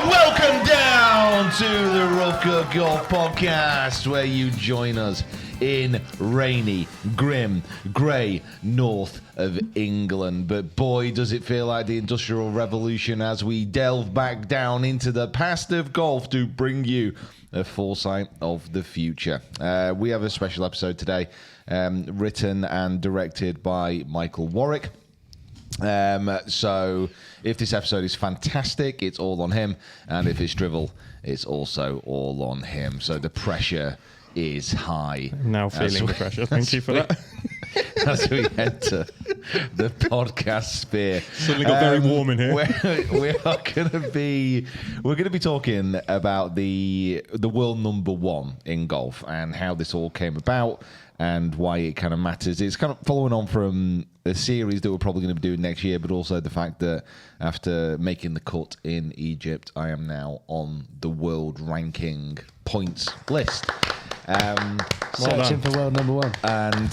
Welcome down to the Rough Cut Golf Podcast, where you join us in rainy, grim, grey north of England. But boy, does it feel like the Industrial Revolution as we delve back down into the past of golf to bring you a foresight of the future. We have a special episode today, written and directed by Michael Warwick. So if this episode is fantastic, it's all on him, and if it's drivel, it's also all on him. So the pressure is high. I'm now feeling the pressure. Thank you for that. As we enter the podcast sphere, Suddenly got very warm in here. We're going to be talking about the world number one in golf and how this all came about and why it kind of matters. It's kind of following on from a series that we're probably going to be doing next year, but also the fact that after making the cut in Egypt, I am now on the world ranking points list. Searching for world number one. And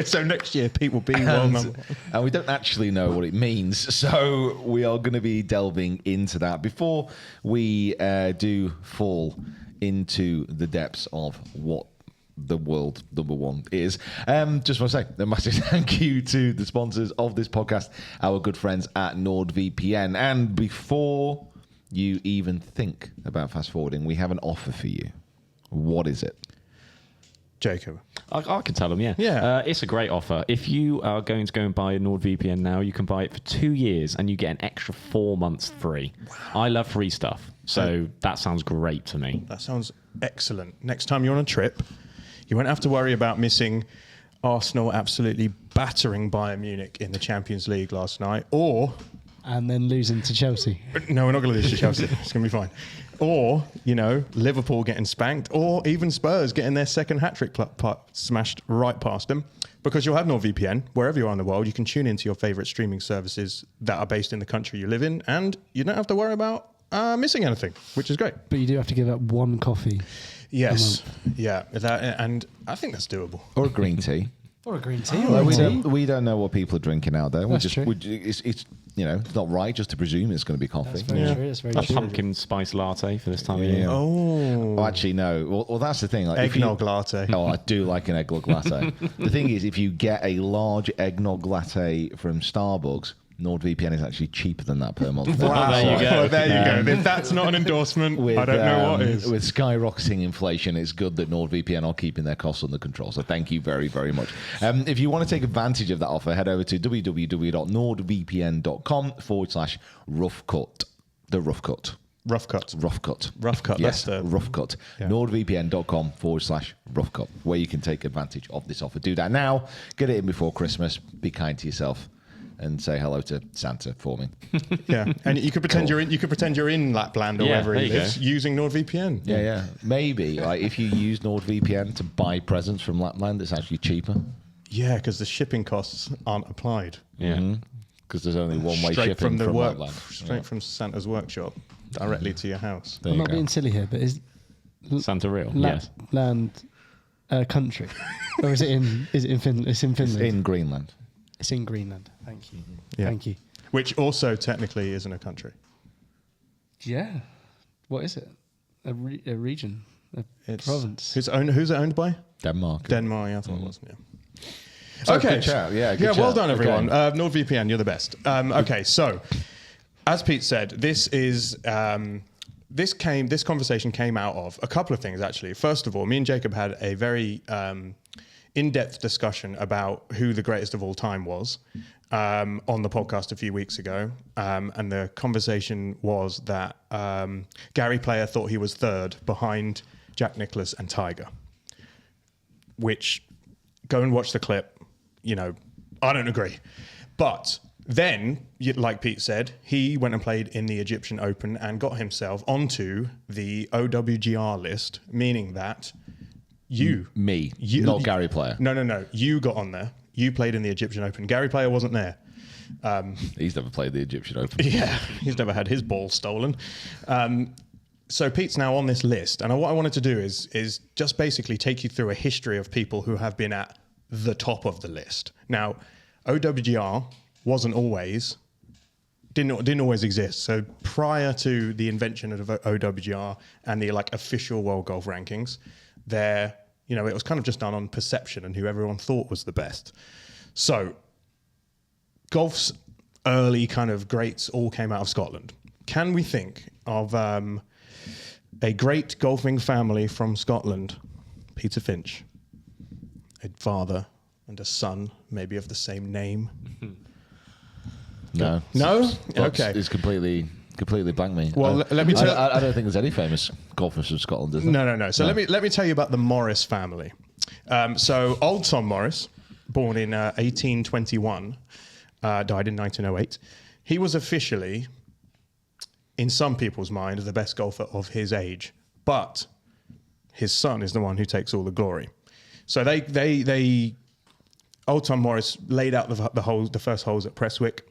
so next year Pete will be world number one. And we don't actually know what it means, so we are going to be delving into that before we do fall into the depths of what the world number one is. Just want to say a massive thank you to the sponsors of this podcast, our good friends at NordVPN. And before you even think about fast forwarding, we have an offer for you. What is it? Jacob. I can tell them, yeah. It's a great offer. If you are going to go and buy a NordVPN now, you can buy it for 2 years and you get an extra 4 months free. Wow. I love free stuff, so that sounds great to me. That sounds excellent. Next time you're on a trip, you won't have to worry about missing Arsenal absolutely battering Bayern Munich in the Champions League last night, and then losing to Chelsea. No, we're not going to lose to Chelsea. It's going to be fine. Or, Liverpool getting spanked, or even Spurs getting their second hat-trick smashed right past them. Because you'll have NordVPN, wherever you are in the world, you can tune into your favourite streaming services that are based in the country you live in, and you don't have to worry about missing anything, which is great. But you do have to give up one coffee. Yes. Yeah. And I think that's doable. Or a green tea. Or a green tea. We don't know what people are drinking out there. That's true. It's not right just to presume it's going to be coffee. That's very true. That's very A true. pumpkin spice latte for this time of year. Oh. Actually, no. Well, that's the thing. Like, Eggnog latte. Oh, I do like an eggnog latte. The thing is, if you get a large eggnog latte from Starbucks, NordVPN is actually cheaper than that per month. Wow. There you go. Well, there you go. If that's not an endorsement, I don't know what is. With skyrocketing inflation, it's good that NordVPN are keeping their costs under control. So thank you very, very much. If you want to take advantage of that offer, head over to www.nordvpn.com/roughcut. The Rough Cut. Rough cut. Rough Cut. Rough cut. Yes, That's the Rough Cut. Yeah. NordVPN.com/Rough Cut, where you can take advantage of this offer. Do that now. Get it in before Christmas. Be kind to yourself. And say hello to Santa for me. Yeah, and you could pretend you're in. You could pretend you're in Lapland or wherever it is using NordVPN. Yeah. Maybe like if you use NordVPN to buy presents from Lapland, it's actually cheaper. Yeah, because the shipping costs aren't applied. Yeah. Because there's only one-way Straight shipping from Lapland. Straight from Santa's workshop directly to your house. There I'm you not go. being silly here, but is Santa real? Yes. Lapland a country, or is it in Finland? It's in Finland. It's in Greenland. It's in Greenland. Thank you. Yeah. Thank you. Which also technically isn't a country. Yeah. What is it? A region? A province? Who's it owned by? Denmark. Denmark, yeah, I thought it was. Yeah. So Okay. good chat. Yeah, good Well chat. done, everyone. Okay. NordVPN, you're the best. Okay, so as Pete said, this is this conversation came out of a couple of things actually. First of all, me and Jacob had a very in-depth discussion about who the greatest of all time was on the podcast a few weeks ago. And the conversation was that Gary Player thought he was third behind Jack Nicklaus and Tiger. Which, go and watch the clip, I don't agree. But then, like Pete said, he went and played in the Egyptian Open and got himself onto the OWGR list, meaning that not Gary Player. No. You got on there. You played in the Egyptian Open. Gary Player wasn't there. He's never played the Egyptian Open. Yeah, he's never had his ball stolen. So Pete's now on this list. And what I wanted to do is just basically take you through a history of people who have been at the top of the list. Now, OWGR wasn't always didn't always exist. So prior to the invention of OWGR and the like official World Golf Rankings, it was kind of just done on perception and who everyone thought was the best. So golf's early kind of greats all came out of Scotland. Can we think of a great golfing family from Scotland? Peter Finch, a father and a son, maybe of the same name. No. No? Okay. Okay. It's completely blank me. Well, let me tell. I don't think there's any famous golfers from Scotland, is there? No. So let me tell you about the Morris family. So old Tom Morris, born in 1821, died in 1908. He was officially, in some people's mind, the best golfer of his age, but his son is the one who takes all the glory. So old Tom Morris laid out the first holes at Prestwick,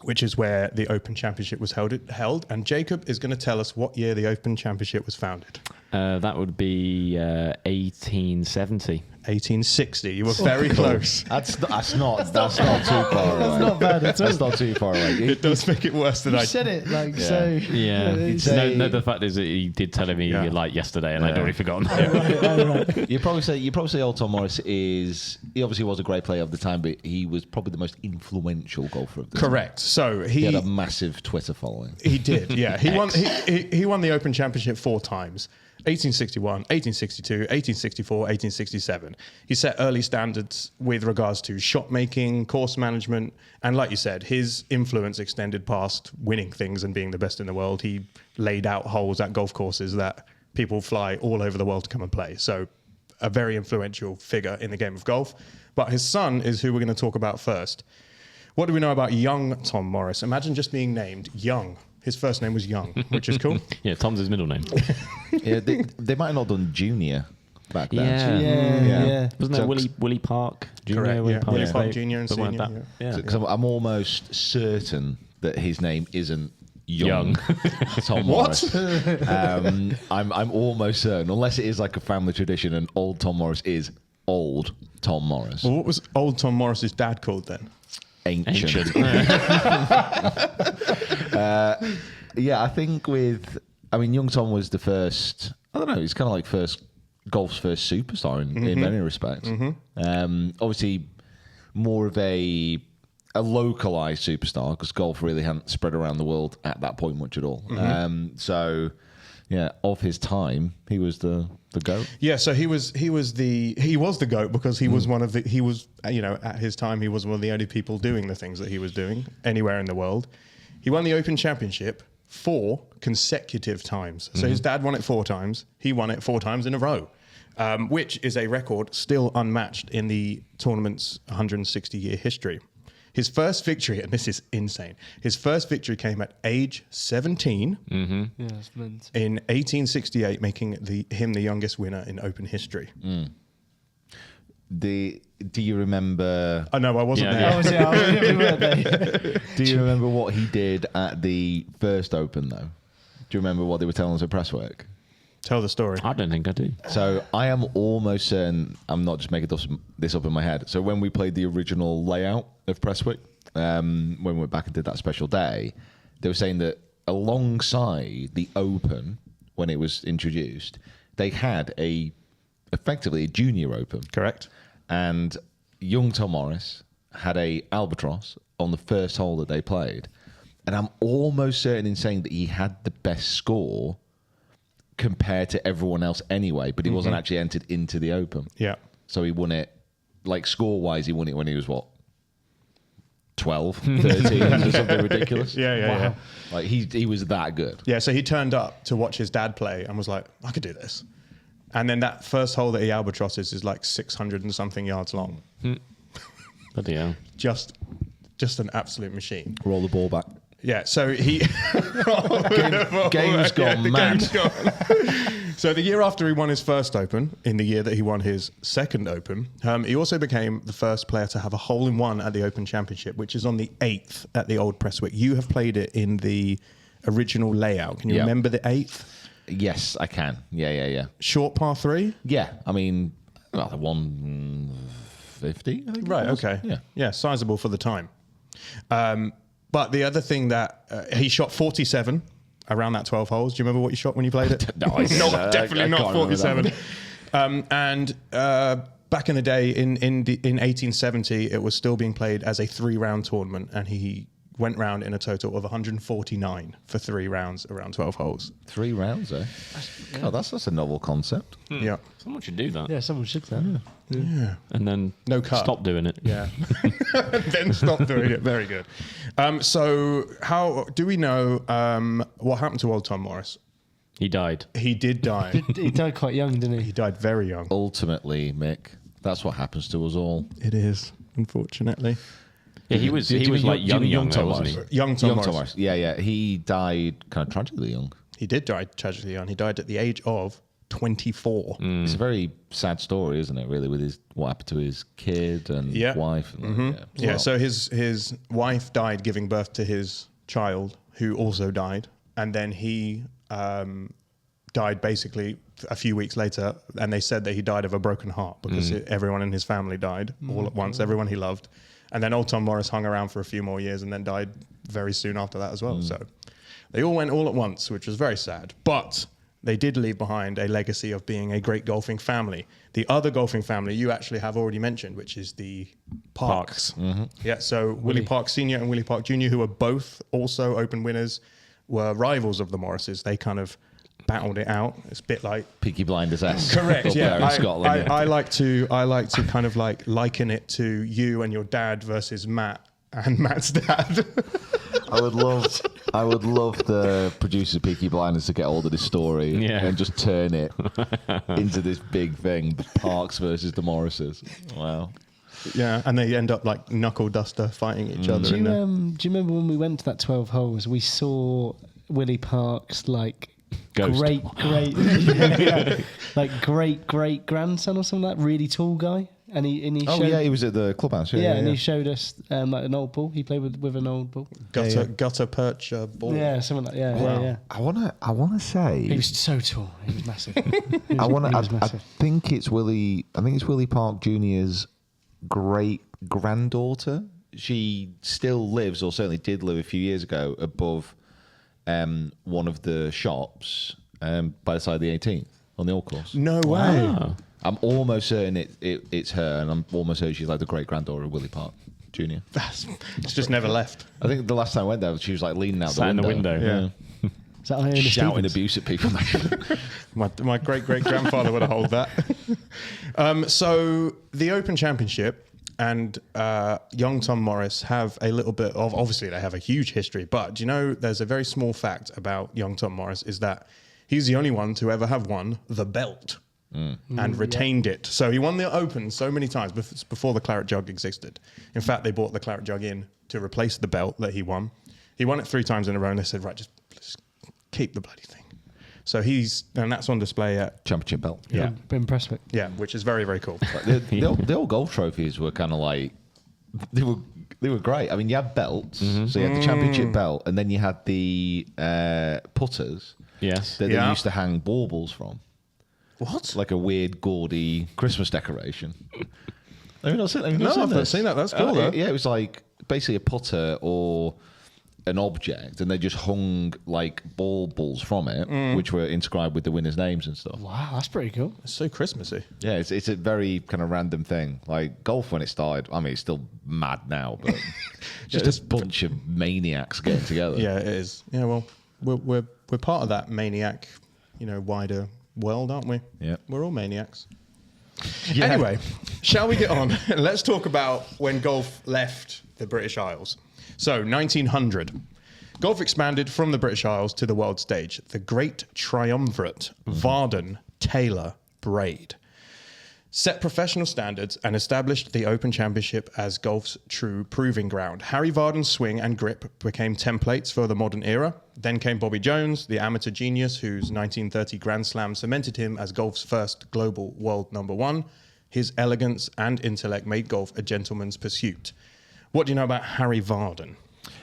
which is where the Open Championship was held. And Jacob is going to tell us what year the Open Championship was founded. That would be 1870. 1860. You were very close. That's not too far away. That's not bad at all. That's not too far away. It does make it worse than You I said it like so. Yeah. it's- No, the fact is that he did tell me like yesterday, and I'd already forgotten. right. You probably say old Tom Morris he obviously was a great player of the time, but he was probably the most influential golfer of the time. Correct. So He had a massive Twitter following. He did, yeah. He won. He won the Open Championship 4 times: 1861, 1862, 1864, 1867. He set early standards with regards to shot making, course management, and like you said, his influence extended past winning things and being the best in the world. He laid out holes at golf courses that people fly all over the world to come and play. So, a very influential figure in the game of golf. But his son is who we're going to talk about first. What do we know about young Tom Morris? Imagine just being named Young. His first name was Young, which is cool. Yeah, Tom's his middle name. Yeah, they might have not done junior back then. Yeah. Wasn't there Willie Park Jr.? Correct, yeah. Park Willie Park State, Jr. and something like Senior, that. Yeah. Because I'm almost certain that his name isn't Young. Tom What? Morris. I'm almost certain, unless it is like a family tradition, and old Tom Morris is old Tom Morris. Well, what was old Tom Morris's dad called then? Ancient. Yeah, I think young Tom was the first, I don't know, he's kind of like golf's first superstar in many respects. Obviously, more of a localized superstar, because golf really hadn't spread around the world at that point much at all. So, yeah, of his time, he was the GOAT. Yeah, so he was the GOAT because he was at his time he was one of the only people doing the things that he was doing anywhere in the world. He won the Open Championship 4 consecutive times. So his dad won it 4 times. He won it 4 times in a row, which is a record still unmatched in the tournament's 160-year history. His first victory, and this is insane, his first victory came at age 17 Yeah, it's meant. in 1868, making him the youngest winner in Open history. Do you remember? Oh, no, I wasn't Yeah, there. Do you remember what he did at the first Open, though? Do you remember what they were telling us at Presswork? Tell the story. I don't think I do. So I am almost certain, I'm not just making this up in my head. So when we played the original layout of Prestwick, when we went back and did that special day, they were saying that alongside the Open, when it was introduced, they had effectively a junior Open. Correct. And young Tom Morris had a albatross on the first hole that they played. And I'm almost certain in saying that he had the best score compared to everyone else anyway, but he wasn't actually entered into the Open. Yeah. So he won it, like score-wise, he won it when he was, 12, 13, or something ridiculous? Yeah. Like, he was that good. Yeah, so he turned up to watch his dad play and was like, I could do this. And then that first hole that he albatrosses is like 600 and something yards long. Bloody hell. Just an absolute machine. Roll the ball back. Yeah, so he... Game's gone mad. Game's gone. So the year after he won his first Open, in the year that he won his second Open, he also became the first player to have a hole-in-one at the Open Championship, which is on the 8th at the Old Prestwick. You have played it in the original layout. Can you remember the 8th? Yes, I can. Yeah. Short par 3? Yeah, I mean, the 150, I think. Right, it was. okay. Yeah. Yeah, sizable for the time. But the other thing that he shot 47 around that 12 holes. Do you remember what you shot when you played it? No, I didn't. Definitely not 47. Back in the day, in 1870, it was still being played as a 3-round tournament, and he went round in a total of 149 for 3 rounds around 12 holes. 3 rounds, eh? Oh, that's a novel concept. Yeah. Someone should do that. Yeah, someone should that. Yeah. And then No cut. stop doing it. Yeah. Then stop doing it. Very good. So how do we know what happened to old Tom Morris? He died. He did die. He died quite young, didn't He he? died very young. Ultimately, Mick, that's what happens to us all. It is, unfortunately. Yeah, he was Do you like mean young Tom wasn't Morris? he? Young Tom Young Morris. Tom Morris. Yeah. He died kind of tragically young. He did die tragically young. He died at the age of 24. It's a very sad story, isn't it? Really, with what happened to his kid and wife. And Yeah, so his wife died giving birth to his child, who also died. And then he died basically a few weeks later, and they said that he died of a broken heart because everyone in his family died all at once, everyone he loved. And then old Tom Morris hung around for a few more years and then died very soon after that as well. So they all went all at once, which was very sad. But they did leave behind a legacy of being a great golfing family. The other golfing family you actually have already mentioned, which is the Parks. Yeah, so Willie Parks Sr. and Willie Park Jr., who were both also Open winners, were rivals of the Morrises. They kind of battled it out. It's a bit like Peaky Blinders-esque. correct. Up Yeah, there in Scotland. I like to kind of like liken it to you and your dad versus Matt and Matt's dad. I would love the producers of Peaky Blinders to get hold of this story and just turn it into this big thing: the Parks versus the Morrises. Wow. Yeah, and they end up like knuckle duster fighting each other. Do you remember when we went to that 12 holes? We saw Willie Parks like Ghost. great grandson or something like that, really tall guy, and he Oh showed, yeah, he was at the clubhouse. and he showed us like an old ball. He played with an old ball. Gutter perch ball. Yeah, something like yeah. I wanna say He was so tall. He was massive. I think it's Willie Park Jr.'s great granddaughter. She still lives, or certainly did live a few years ago, above one of the shops by the side of the 18th on the old course. No way. Ah. I'm almost certain it's her, and I'm almost certain she's like the great granddaughter of Willie Park Jr. It's just never left. I think the last time I went there, she was like leaning out Sat in the the window. window. Yeah. Is that Iona Shouting Stevens? abuse at people. My great-great-grandfather would have held that. So the Open Championship and young Tom Morris have a little bit of, obviously they have a huge history, but do you know there's a very small fact about young Tom Morris is that he's the only one to ever have won the belt and retained it. So he won the Open so many times before the Claret Jug existed. In fact, they brought the Claret Jug in to replace the belt that he won. He won it 3 times in a row, and they said, right, just keep the bloody thing. So and that's on display at Championship belt. Yeah. Been impressed with. Yeah, which is very, very cool. The old golf trophies were kind of like they were great. I mean, you had belts, so you had the championship belt, and then you had the putters. Yes. That they used to hang baubles from. What? Like a weird, gaudy Christmas decoration. Have you not seen, I've not seen that. That's cool, though. Yeah, it was like basically a putter or an object, and they just hung like baubles from it, which were inscribed with the winners' names and stuff. Wow, that's pretty cool. It's so Christmassy. Yeah, it's a very kind of random thing. Like golf when it started, I mean, it's still mad now, but just a bunch of maniacs getting together. Yeah, it is. Yeah, well, we're part of that maniac, wider world, aren't we? Yeah. We're all maniacs. Yeah. Anyway, shall we get on? Let's talk about when golf left the British Isles. So, 1900. Golf expanded from the British Isles to the world stage. The Great Triumvirate, Varden, Taylor, Braid, set professional standards and established the Open Championship as golf's true proving ground. Harry Varden's swing and grip became templates for the modern era. Then came Bobby Jones, the amateur genius whose 1930 Grand Slam cemented him as golf's first global world number 1. His elegance and intellect made golf a gentleman's pursuit. What do you know about Harry Varden?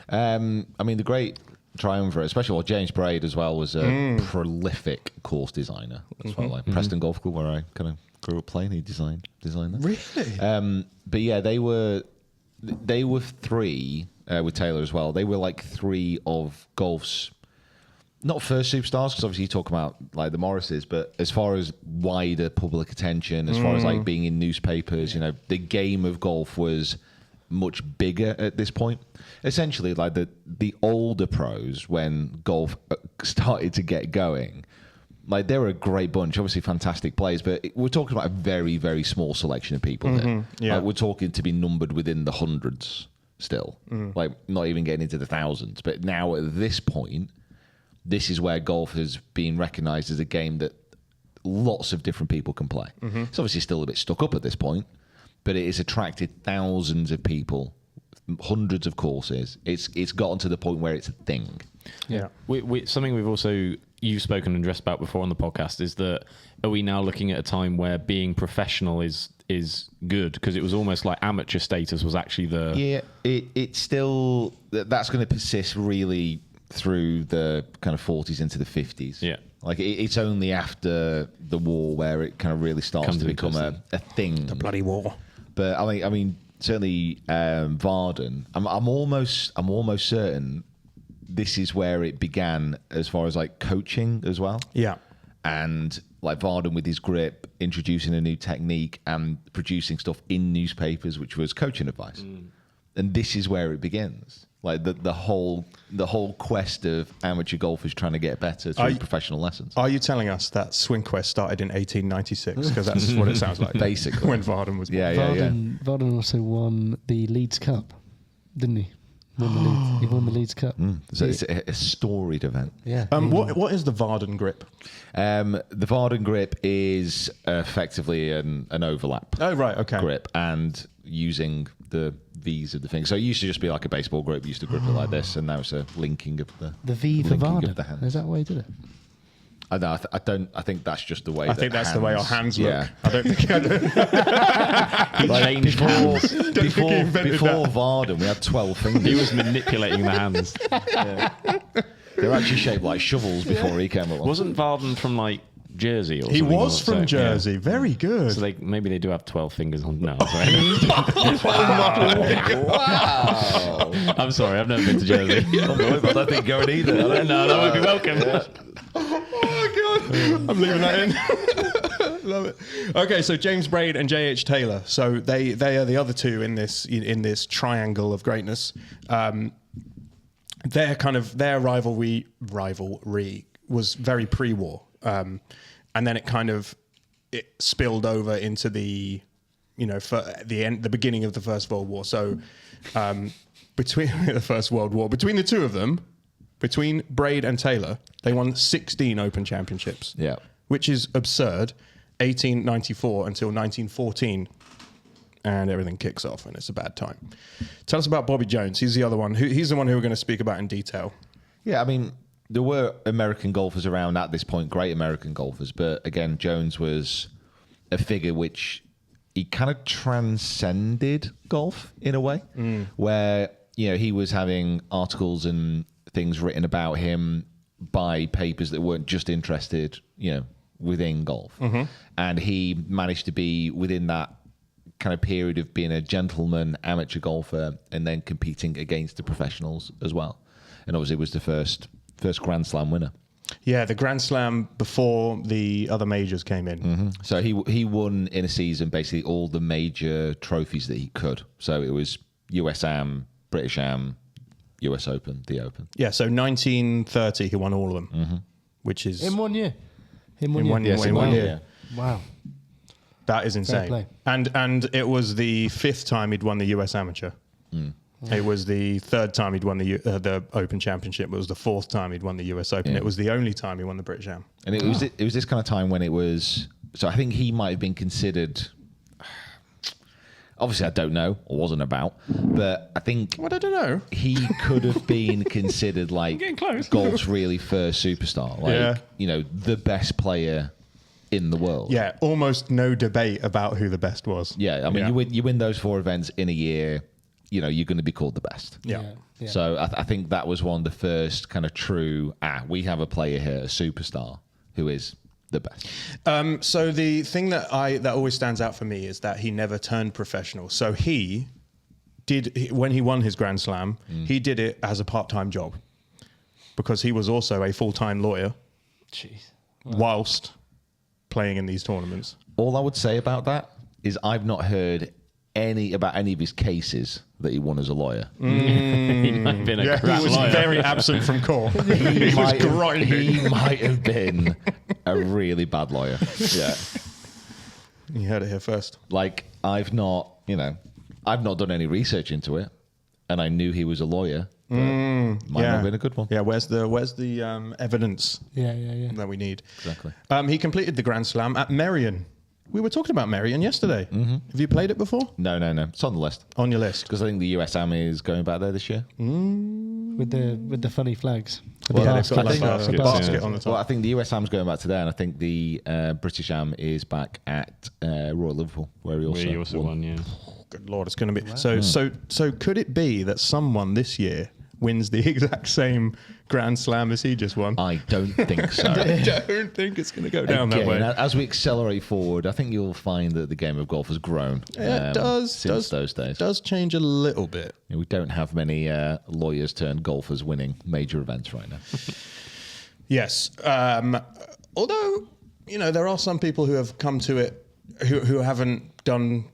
I mean, the Great Triumvirate, especially James Braid as well, was a prolific course designer as well. Like Preston Golf Club, where I kind of grew up playing, he designed that. Really? But yeah, they were 3 with Taylor as well. They were like three of golf's not first superstars, because obviously you talk about like the Morrises, but as far as wider public attention, as far as like being in newspapers, the game of golf was much bigger at this point. Essentially, like the older pros, when golf started to get going, like they were a great bunch, obviously fantastic players, but we're talking about a very, very small selection of people here. Yeah. Like, we're talking to be numbered within the hundreds still, like not even getting into the thousands. But now at this point, this is where golf has been recognised as a game that lots of different people can play. It's obviously still a bit stuck up at this point, but it has attracted thousands of people, hundreds of courses. It's gotten to the point where it's a thing. Yeah. Something we've also, you've spoken and addressed about before on the podcast, is that are we now looking at a time where being professional is good? Because it was almost like amateur status was actually the... Yeah, it's still... That's going to persist really through the kind of 40s into the 50s. Yeah. Like, it's only after the war where it kind of really starts to become a thing. The bloody war. But I mean, certainly Varden. I'm almost certain this is where it began, as far as like coaching as well. Yeah. And like Varden with his grip, introducing a new technique and producing stuff in newspapers, which was coaching advice. And this is where it begins. Like the whole quest of amateur golfers trying to get better through professional lessons. Are you telling us that Swing Quest started in 1896? Because that's what it sounds like. Basically. When Varden was born. Varden also won the Leeds Cup, didn't he? He won the Leeds Cup. So it's a storied event. Yeah. What is the Varden grip? The Varden grip is effectively an overlap. Oh, right, okay. Grip, and using the V's of the thing. So it used to just be like a baseball grip. You used to grip it like this, and now it's a linking of the V for linking Varden. of the hands. Is that why he did it? I don't. I think that's just the way. I think that's the way our hands look. Yeah. I don't think He changed hands. Before Varden, we had 12 fingers. He was manipulating the hands. They were actually shaped like shovels before he came along. Wasn't Varden from like Jersey or He something? was from So, Jersey. yeah. Very good. So maybe they do have 12 fingers on. No, sorry. Wow. I'm sorry, I've never been to Jersey. I don't think going either. No, that would be welcome. Oh my god! I'm leaving that in. Love it. Okay, so James Braid and J.H. Taylor. So they are the other two in this triangle of greatness. Their rivalry was very pre-war, and then it spilled over into the beginning of the First World War. So between the First World War, between the two of them. Between Braid and Taylor, they won 16 Open Championships. Yeah. Which is absurd. 1894 until 1914. And everything kicks off, and it's a bad time. Tell us about Bobby Jones. He's the other one. He's the one who we're going to speak about in detail. Yeah, I mean, there were American golfers around at this point, great American golfers. But again, Jones was a figure which he kind of transcended golf in a way, where, he was having articles and things written about him by papers that weren't just interested, within golf. And he managed to be within that kind of period of being a gentleman amateur golfer and then competing against the professionals as well. And obviously was the first Grand Slam winner. Yeah, the Grand Slam before the other majors came in. So he won in a season basically all the major trophies that he could. So it was US Am, British Am, US Open, the Open. Yeah, so 1930 he won all of them, which is... In 1 year? In one year. Wow. That is insane. play. And it was the fifth time he'd won the US Amateur. It was the third time he'd won the Open Championship. It was the fourth time he'd won the US Open. Yeah. It was the only time he won the British Am. And it was this kind of time when it was... So I think he might have been considered... Obviously, I don't know, or wasn't about, but I think What, I don't know. he could have been considered like getting close. golf's really first superstar, like the best player in the world. Yeah, almost no debate about who the best was. Yeah, I mean, you win those 4 events in a year, you're going to be called the best. Yeah. So I think that was one of the first kind of true, we have a player here, a superstar, who is the best. So the thing that always stands out for me is that he never turned professional. So he when he won his Grand Slam, he did it as a part-time job because he was also a full-time lawyer. Jeez. Whilst playing in these tournaments. All I would say about that is I've not heard about any of his cases that he won as a lawyer. He might have been a crap he was lawyer. very absent from court. He was grinding. He might have been a really bad lawyer. Yeah. You heard it here first. Like, I've not done any research into it, and I knew he was a lawyer. But might not have been a good one. Yeah, where's the evidence that we need? Exactly. He completed the Grand Slam at Merion. We were talking about Merion yesterday. Mm-hmm. Have you played it before? No. It's on the list. On your list. Because I think the US Army is going back there this year. With the funny flags. Well, The they've got like basket. a basket on the top. Well, I think the US Am's going back to there, and I think the British Am is back at Royal Liverpool, where he also won. Yeah. Good Lord, it's going to be... So could it be that someone this year wins the exact same Grand Slam as he just won? I don't think so. I don't think it's going to go down that way. As we accelerate forward, I think you'll find that the game of golf has grown. It does. Since those days. It does change a little bit. We don't have many lawyers turned golfers winning major events right now. Yes. Although, there are some people who have come to it who haven't done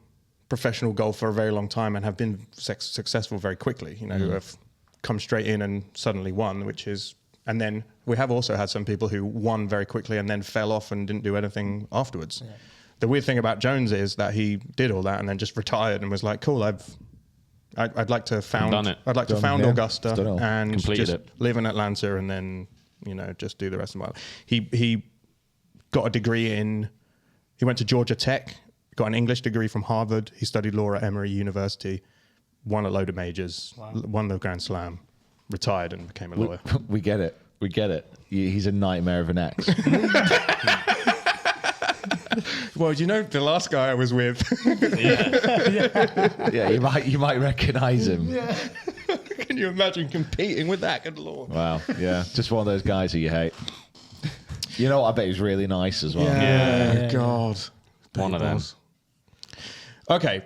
professional golf for a very long time and have been successful very quickly, who have come straight in and suddenly won, and then we have also had some people who won very quickly and then fell off and didn't do anything afterwards. Yeah. The weird thing about Jones is that he did all that and then just retired and was like, cool, I'd like to found Augusta and just live in Atlanta and then, just do the rest of my life. He got a degree he went to Georgia Tech, got an English degree from Harvard. He studied law at Emory University, won a load of majors, won the Grand Slam, retired and became a lawyer. We get it. He's a nightmare of an ex. Well, the last guy I was with. Yeah, you might recognise him. Yeah. Can you imagine competing with that? Good Lord. Wow. Yeah, just one of those guys who you hate. You know what? I bet he's really nice as well. Yeah. God. One of them. Okay.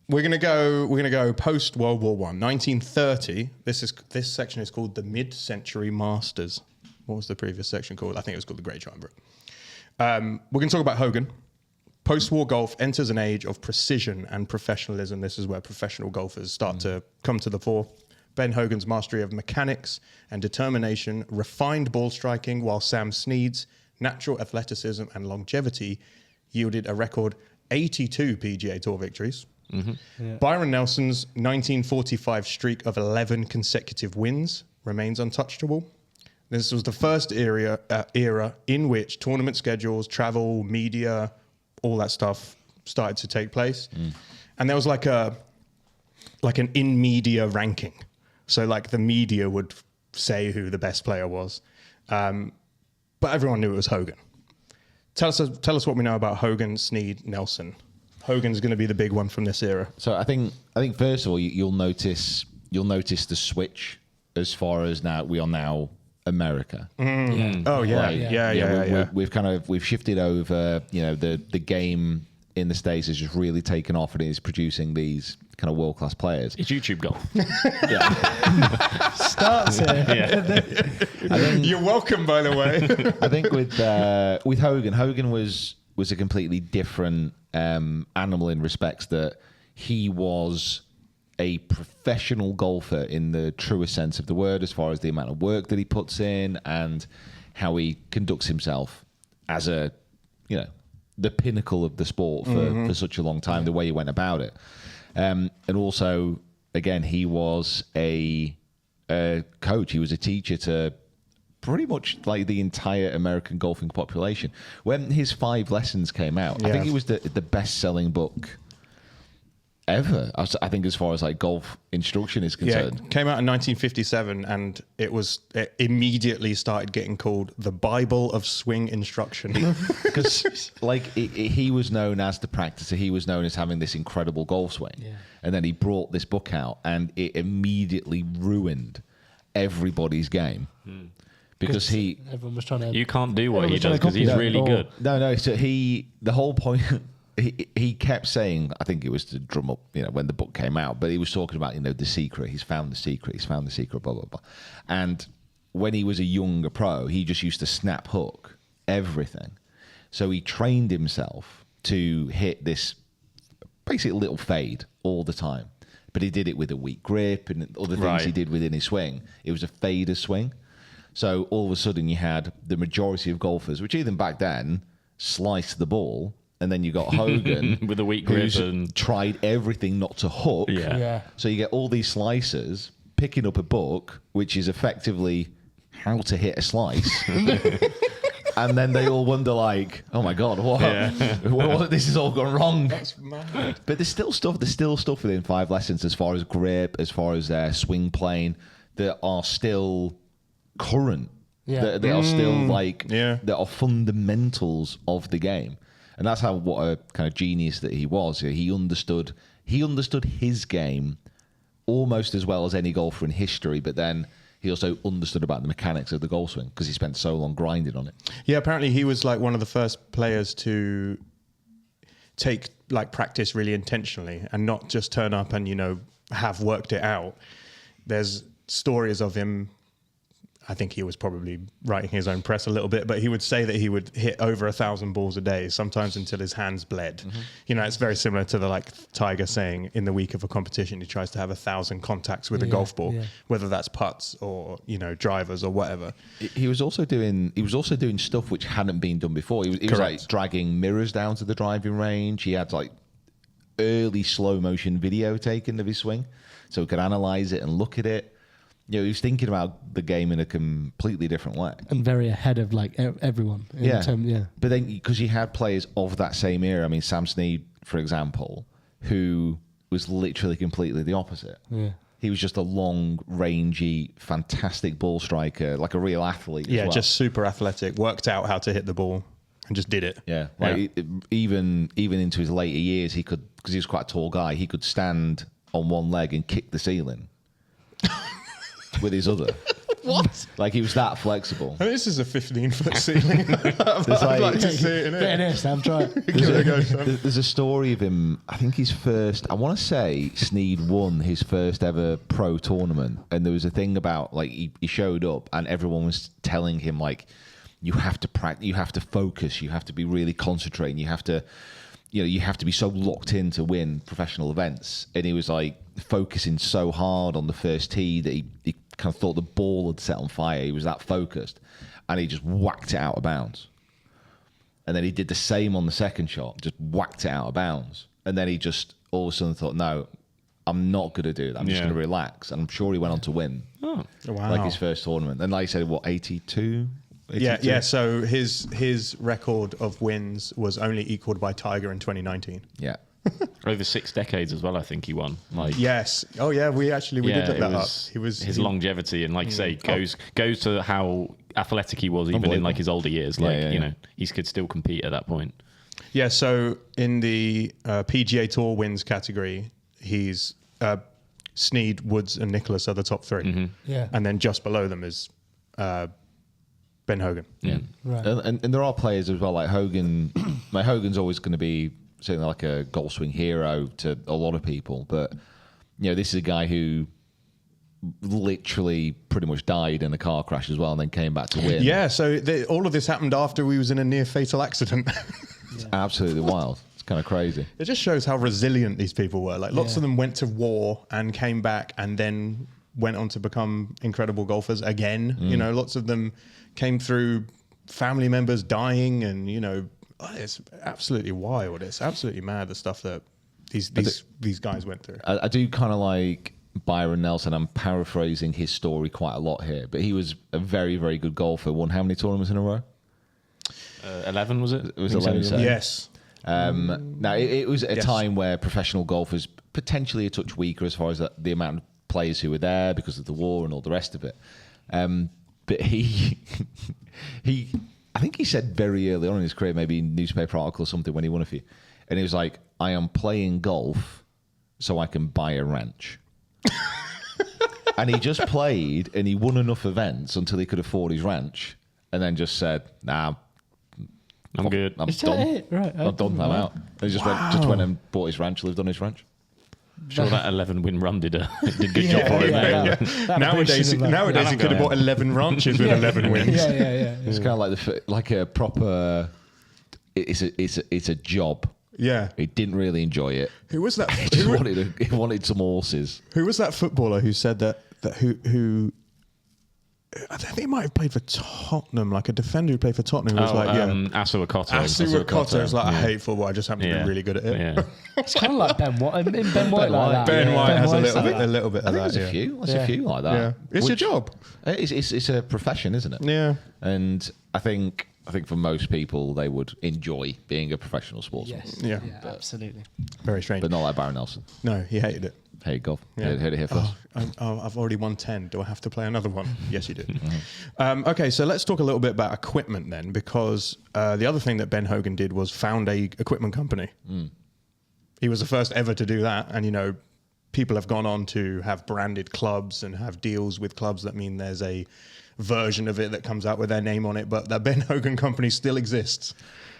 We're gonna go post World War I, 1930. This section is called the Mid-Century Masters. What was the previous section called? I think it was called the Great Triumvirate. We're gonna talk about Hogan. Post-war golf enters an age of precision and professionalism. This is where professional golfers start to come to the fore. Ben Hogan's mastery of mechanics and determination, refined ball striking, while Sam Snead's natural athleticism and longevity yielded a record 82 PGA Tour victories. Mm-hmm. Yeah. Byron Nelson's 1945 streak of 11 consecutive wins remains untouchable. This was the first era in which tournament schedules, travel, media, all that stuff started to take place. And there was like an in-media ranking. So like the media would say who the best player was. But everyone knew it was Hogan. Tell us what we know about Hogan, Snead, Nelson. Hogan's going to be the big one from this era. So I think first of all you'll notice the switch as far as we are now America. Yeah. Oh yeah. We've shifted over. The game in the States has just really taken off and is producing these kind of world-class players. It's YouTube golf. Yeah. Starts here. You're welcome, by the way. I think with Hogan was a completely different animal in respects that he was a professional golfer in the truest sense of the word, as far as the amount of work that he puts in and how he conducts himself as the pinnacle of the sport for such a long time, the way he went about it. And also, again, he was a coach. He was a teacher to pretty much like the entire American golfing population. When his 5 lessons came out, I think it was the best-selling book ever. I think as far as like golf instruction is concerned. It came out in 1957 and it immediately started getting called the Bible of swing instruction. Because he was known as the practicer. He was known as having this incredible golf swing. Yeah. And then he brought this book out and it immediately ruined everybody's game. Because everyone was trying to... You can't do what he does because he's really good. No. So the whole point he kept saying, I think it was to drum up, when the book came out, but he was talking about, the secret. He's found the secret, blah, blah, blah. And when he was a younger pro, he just used to snap hook everything. So he trained himself to hit this basically little fade all the time. But he did it with a weak grip and other things he did within his swing. It was a fader swing. So all of a sudden you had the majority of golfers, which even back then sliced the ball. And then you got Hogan with a weak grip and tried everything not to hook. Yeah. So you get all these slicers picking up a book, which is effectively how to hit a slice. And then they all wonder, like, oh my God, what? This has all gone wrong. That's mad. But there's still stuff within 5 lessons as far as grip, as far as swing plane, that are still current. Yeah. That are still that are fundamentals of the game. And that's what a kind of genius that he was. He understood his game almost as well as any golfer in history, but then he also understood about the mechanics of the golf swing because he spent so long grinding on it. Yeah, apparently he was like one of the first players to take practice really intentionally and not just turn up and, have worked it out. There's stories of him. I think he was probably writing his own press a little bit, but he would say that he would hit over 1,000 balls a day, sometimes until his hands bled. Mm-hmm. It's very similar to the Tiger saying in the week of a competition, he tries to have 1,000 contacts with a golf ball, whether that's putts or, drivers or whatever. He was also doing stuff which hadn't been done before. He was dragging mirrors down to the driving range. He had early slow motion video taken of his swing so he could analyze it and look at it. He was thinking about the game in a completely different way. And very ahead of everyone. But then, because you had players of that same era, I mean, Sam Snead, for example, who was literally completely the opposite. Yeah. He was just a long, rangy, fantastic ball striker, like a real athlete as well. Just super athletic, worked out how to hit the ball and just did it. Yeah. Even into his later years, he could, because he was quite a tall guy, he could stand on one leg and kick the ceiling. With his other. What? He was that flexible. I mean, this is a 15-foot ceiling. I'd like to see it in it is, Sam, try it. There's a story of him, I think his first, I want to say Snead won his first ever pro tournament. And there was a thing about, he showed up and everyone was telling him, you have to practice, you have to focus, you have to be really concentrating, you have to be so locked in to win professional events. And he was focusing so hard on the first tee that he kind of thought the ball had set on fire. He was that focused and he just whacked it out of bounds. And then he did the same on the second shot, just whacked it out of bounds. And then he just all of a sudden thought, no, I'm not going to do that. I'm just going to relax. And I'm sure he went on to win. Oh, wow. His first tournament. And like you said, 82? 82? Yeah. So his record of wins was only equaled by Tiger in 2019. Yeah. Over 6 decades as well, I think he won. Yes. Oh, yeah. We did look that up. His longevity and, you say, goes to how athletic he was even in his older years. He could still compete at that point. Yeah. So in the PGA Tour wins category, he's Snead, Woods, and Nicklaus are the top 3. Mm-hmm. Yeah. And then just below them is Ben Hogan. Yeah. Right. And there are players as well, like Hogan. Hogan's always going to be certainly like a golf swing hero to a lot of people, but this is a guy who literally pretty much died in a car crash as well, and then came back to win. Yeah, so all of this happened after he was in a near fatal accident. It's absolutely wild. It's kind of crazy. It just shows how resilient these people were. Lots of them went to war and came back, and then went on to become incredible golfers again. Lots of them came through family members dying, and it's absolutely wild. It's absolutely mad, the stuff that these guys went through. I do kind of like Byron Nelson. I'm paraphrasing his story quite a lot here, but he was a very, very good golfer. Won how many tournaments in a row? 11, was it? It was 11. So. Yes. Now, it was a time where professional golf was potentially a touch weaker as far as the amount of players who were there because of the war and all the rest of it. But he I think he said very early on in his career, maybe in a newspaper article or something, when he won a few, and he was like, I am playing golf so I can buy a ranch. And he just played and he won enough events until he could afford his ranch, and then just said, nah, I'm good. I'm Is that done. it? Right. I'm done. I'm out. He just went and bought his ranch, lived on his ranch. Sure, that 11-win run did a good job for him. Nowadays, he could have bought 11 ranches with 11 wins. Yeah. It's kind of like a proper. It's a job. Yeah. He didn't really enjoy it. Who was that? He just wanted some horses. Who was that footballer who said that who I think he might have played for Tottenham, like a defender who played for Tottenham. Who was Asu Akoto is like, I hate football. I just happen to be really good at it. Yeah. It's kind of like Ben White. Ben White like that. Ben White has White's a like little bit of that. There's a few. There's a few like that. Yeah. It's your job. It's a profession, isn't it? Yeah. And I think for most people, they would enjoy being a professional sportsman. Yes. Yeah. Absolutely. Very strange. But not like Barry Nelson. No, he hated it. Hey, golf. Yeah. Heard it here first. I've already won 10. Do I have to play another one? Yes, you do. Okay, so let's talk a little bit about equipment then, because the other thing that Ben Hogan did was found a equipment company. He was the first ever to do that. And, people have gone on to have branded clubs and have deals with clubs that mean there's a version of it that comes out with their name on it, but that Ben Hogan company still exists.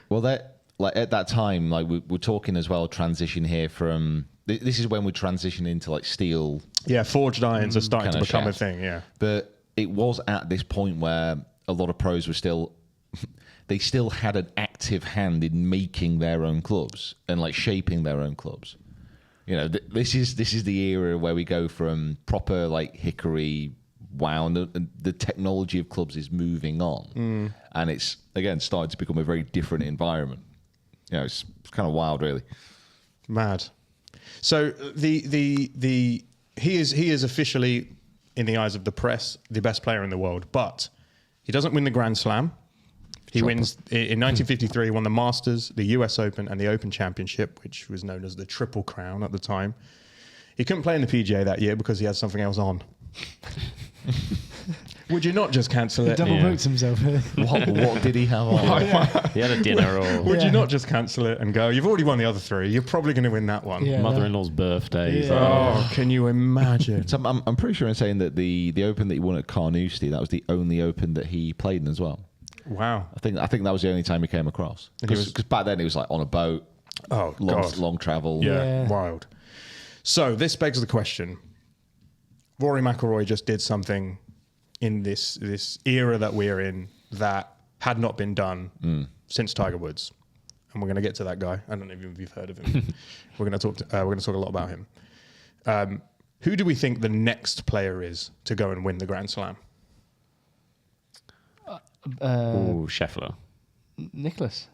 Well, at that time, we're talking as well, transition here from... This is when we transition into steel. Yeah, forged irons are starting to become a shafts. thing, yeah. But it was at this point where a lot of pros were still... They still had an active hand in making their own clubs and shaping their own clubs. This is the era where we go from proper hickory wound, and the technology of clubs is moving on, and it's again started to become a very different environment. It's kind of wild, really. Mad. So he is officially, in the eyes of the press, the best player in the world, but he doesn't win the Grand Slam. He wins in 1953. He won the Masters, the US Open, and the Open Championship, which was known as the Triple Crown at the time. He couldn't play in the PGA that year because he had something else on. Would you not just cancel it? He double booked himself. What did he have on? He had a dinner or Would you not just cancel it and go, you've already won the other three, you're probably going to win that one. Yeah. mother-in-law's birthday. Oh, can you imagine? So I'm pretty sure in saying that the Open that he won at Carnoustie, that was the only Open that he played in as well. Wow. I think that was the only time he came across. Because back then he was on a boat, long travel. Yeah, wild. So this begs the question. Rory McIlroy just did something in this era that we're in that had not been done since Tiger Woods, and we're going to get to that guy. I don't know if you've heard of him. We're going to talk a lot about him. Who do we think the next player is to go and win the Grand Slam? Sheffler. Nicholas.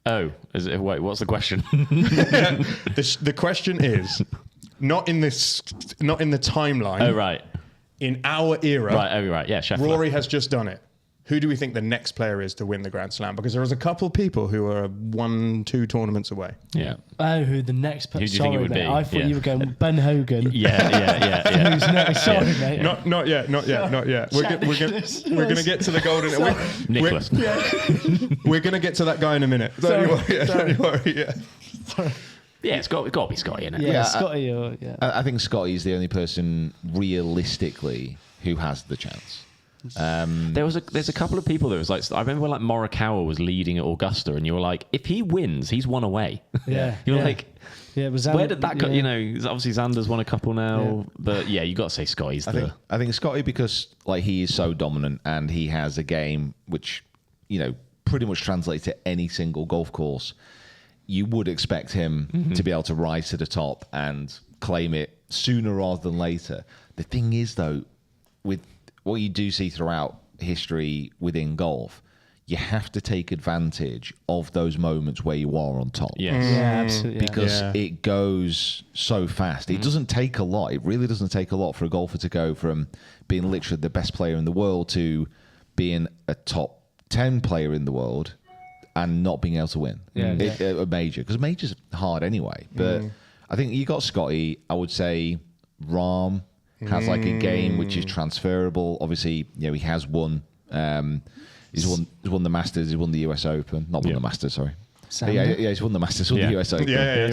Oh, wait, what's the question? The question is not in the timeline. Oh, right. In our era. Right, yeah, Sheffler. Rory has just done it. Who do we think the next player is to win the Grand Slam? Because there is a couple of people who are 1-2 tournaments away. Yeah. Oh, who the next person? Who do you think it would be? I thought you were going Ben Hogan. Yeah. Who's next? Sorry, mate. Not yet. We're going to get to the golden... Nicholas. We're going to get to that guy in a minute. Don't you worry. Yeah. Sorry. Yeah, it's got to be Scotty, innit? Yeah, Scotty. I think Scotty is the only person realistically who has the chance. There's a couple of people that was I remember when Morikawa was leading at Augusta, and you were like, if he wins, he's one away. Yeah. You're like, yeah, it was where did that go? Obviously Xander's won a couple now, but you got to say Scotty's I think Scotty, because he is so dominant and he has a game which pretty much translates to any single golf course. You would expect him to be able to rise to the top and claim it sooner rather than later. The thing is, though, with what you do see throughout history within golf, you have to take advantage of those moments where you are on top. Yes. Yeah, absolutely. Because it goes so fast. It doesn't take a lot. It really doesn't take a lot for a golfer to go from being literally the best player in the world to being a top 10 player in the world and not being able to win a major. Because major's hard anyway. But I think you got Scotty. I would say Rahm has a game which is transferable. Obviously, he has won. He's won the Masters. He's won the US Open. Not won the Masters. Sorry. Yeah, he's won the Masters. Won the US Open. Yeah.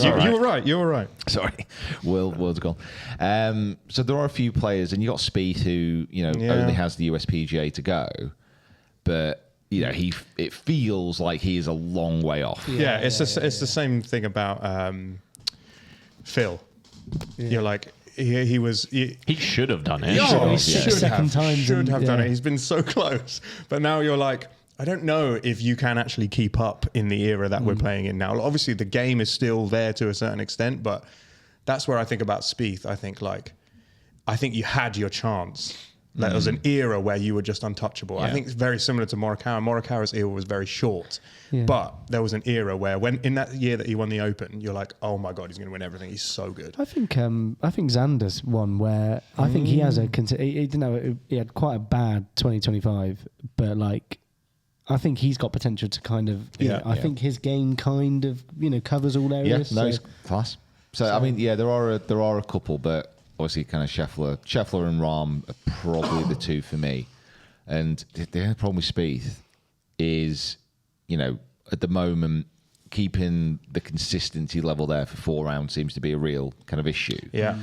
You were right. Sorry, world's gone. So there are a few players, and you got Spieth who only has the USPGA to go, but it feels like he is a long way off. It's the same thing about Phil. You're like, he should have done it. Should have done it. He's been so close. But now you're like, I don't know if you can actually keep up in the era that we're playing in now. Obviously, the game is still there to a certain extent, but that's where I think about Spieth. I think you had your chance. There was an era where you were just untouchable. I think it's very similar to Morikawa. Morikawa's era was very short, but there was an era where in that year that he won the Open, you're like, oh my God, he's going to win everything. He's so good. I think Xander's one where I think he has he had quite a bad 2025, but like, I think he's got potential to kind of, I think his game kind of, covers all areas. Yeah, no, he's class. So I mean, there are a couple, but obviously kind of Sheffler and Rahm are probably the two for me. And the only problem with Spieth is, at the moment, keeping the consistency level there for 4 rounds seems to be a real kind of issue. Yeah.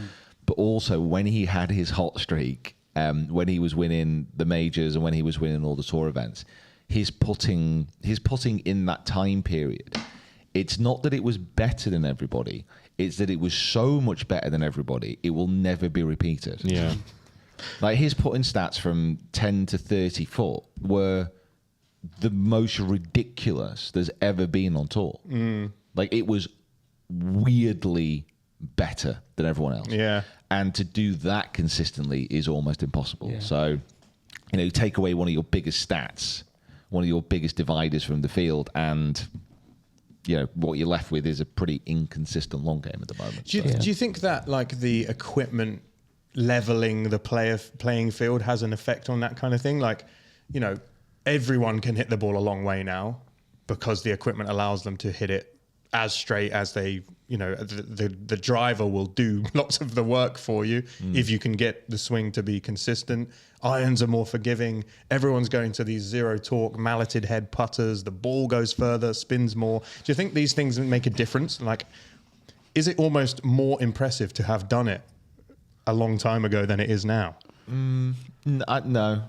But also when he had his hot streak, when he was winning the majors and when he was winning all the tour events, his putting in that time period, it's not that it was better than everybody, it's that it was so much better than everybody, it will never be repeated. Yeah. Like his putting stats from 10 to 30 foot were the most ridiculous there's ever been on tour. Like it was weirdly better than everyone else. Yeah. And to do that consistently is almost impossible. Yeah. So, take away one of your biggest stats, one of your biggest dividers from the field, and what you're left with is a pretty inconsistent long game at the moment. Do you think that like the equipment leveling the playing field has an effect on that kind of thing? Like, everyone can hit the ball a long way now because the equipment allows them to hit it as straight as they, the driver will do lots of the work for you if you can get the swing to be consistent. Irons are more forgiving. Everyone's going to these zero torque, malleted head putters. The ball goes further, spins more. Do you think these things make a difference? Like, is it almost more impressive to have done it a long time ago than it is now? No.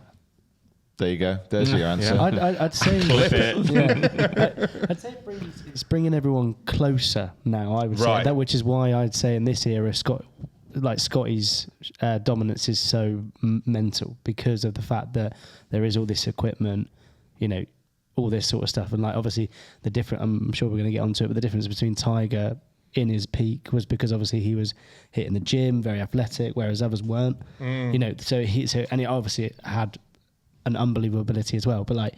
There you go. There's your answer. Yeah. I'd say Clip it. I'd say it's bringing everyone closer now. I would say that, which is why I'd say in this era, Scotty's dominance is so mental because of the fact that there is all this equipment, all this sort of stuff, and like obviously the different. I'm sure we're going to get onto it, but the difference between Tiger in his peak was because obviously he was hitting the gym, very athletic, whereas others weren't. So and it obviously had an unbelievable ability as well, but like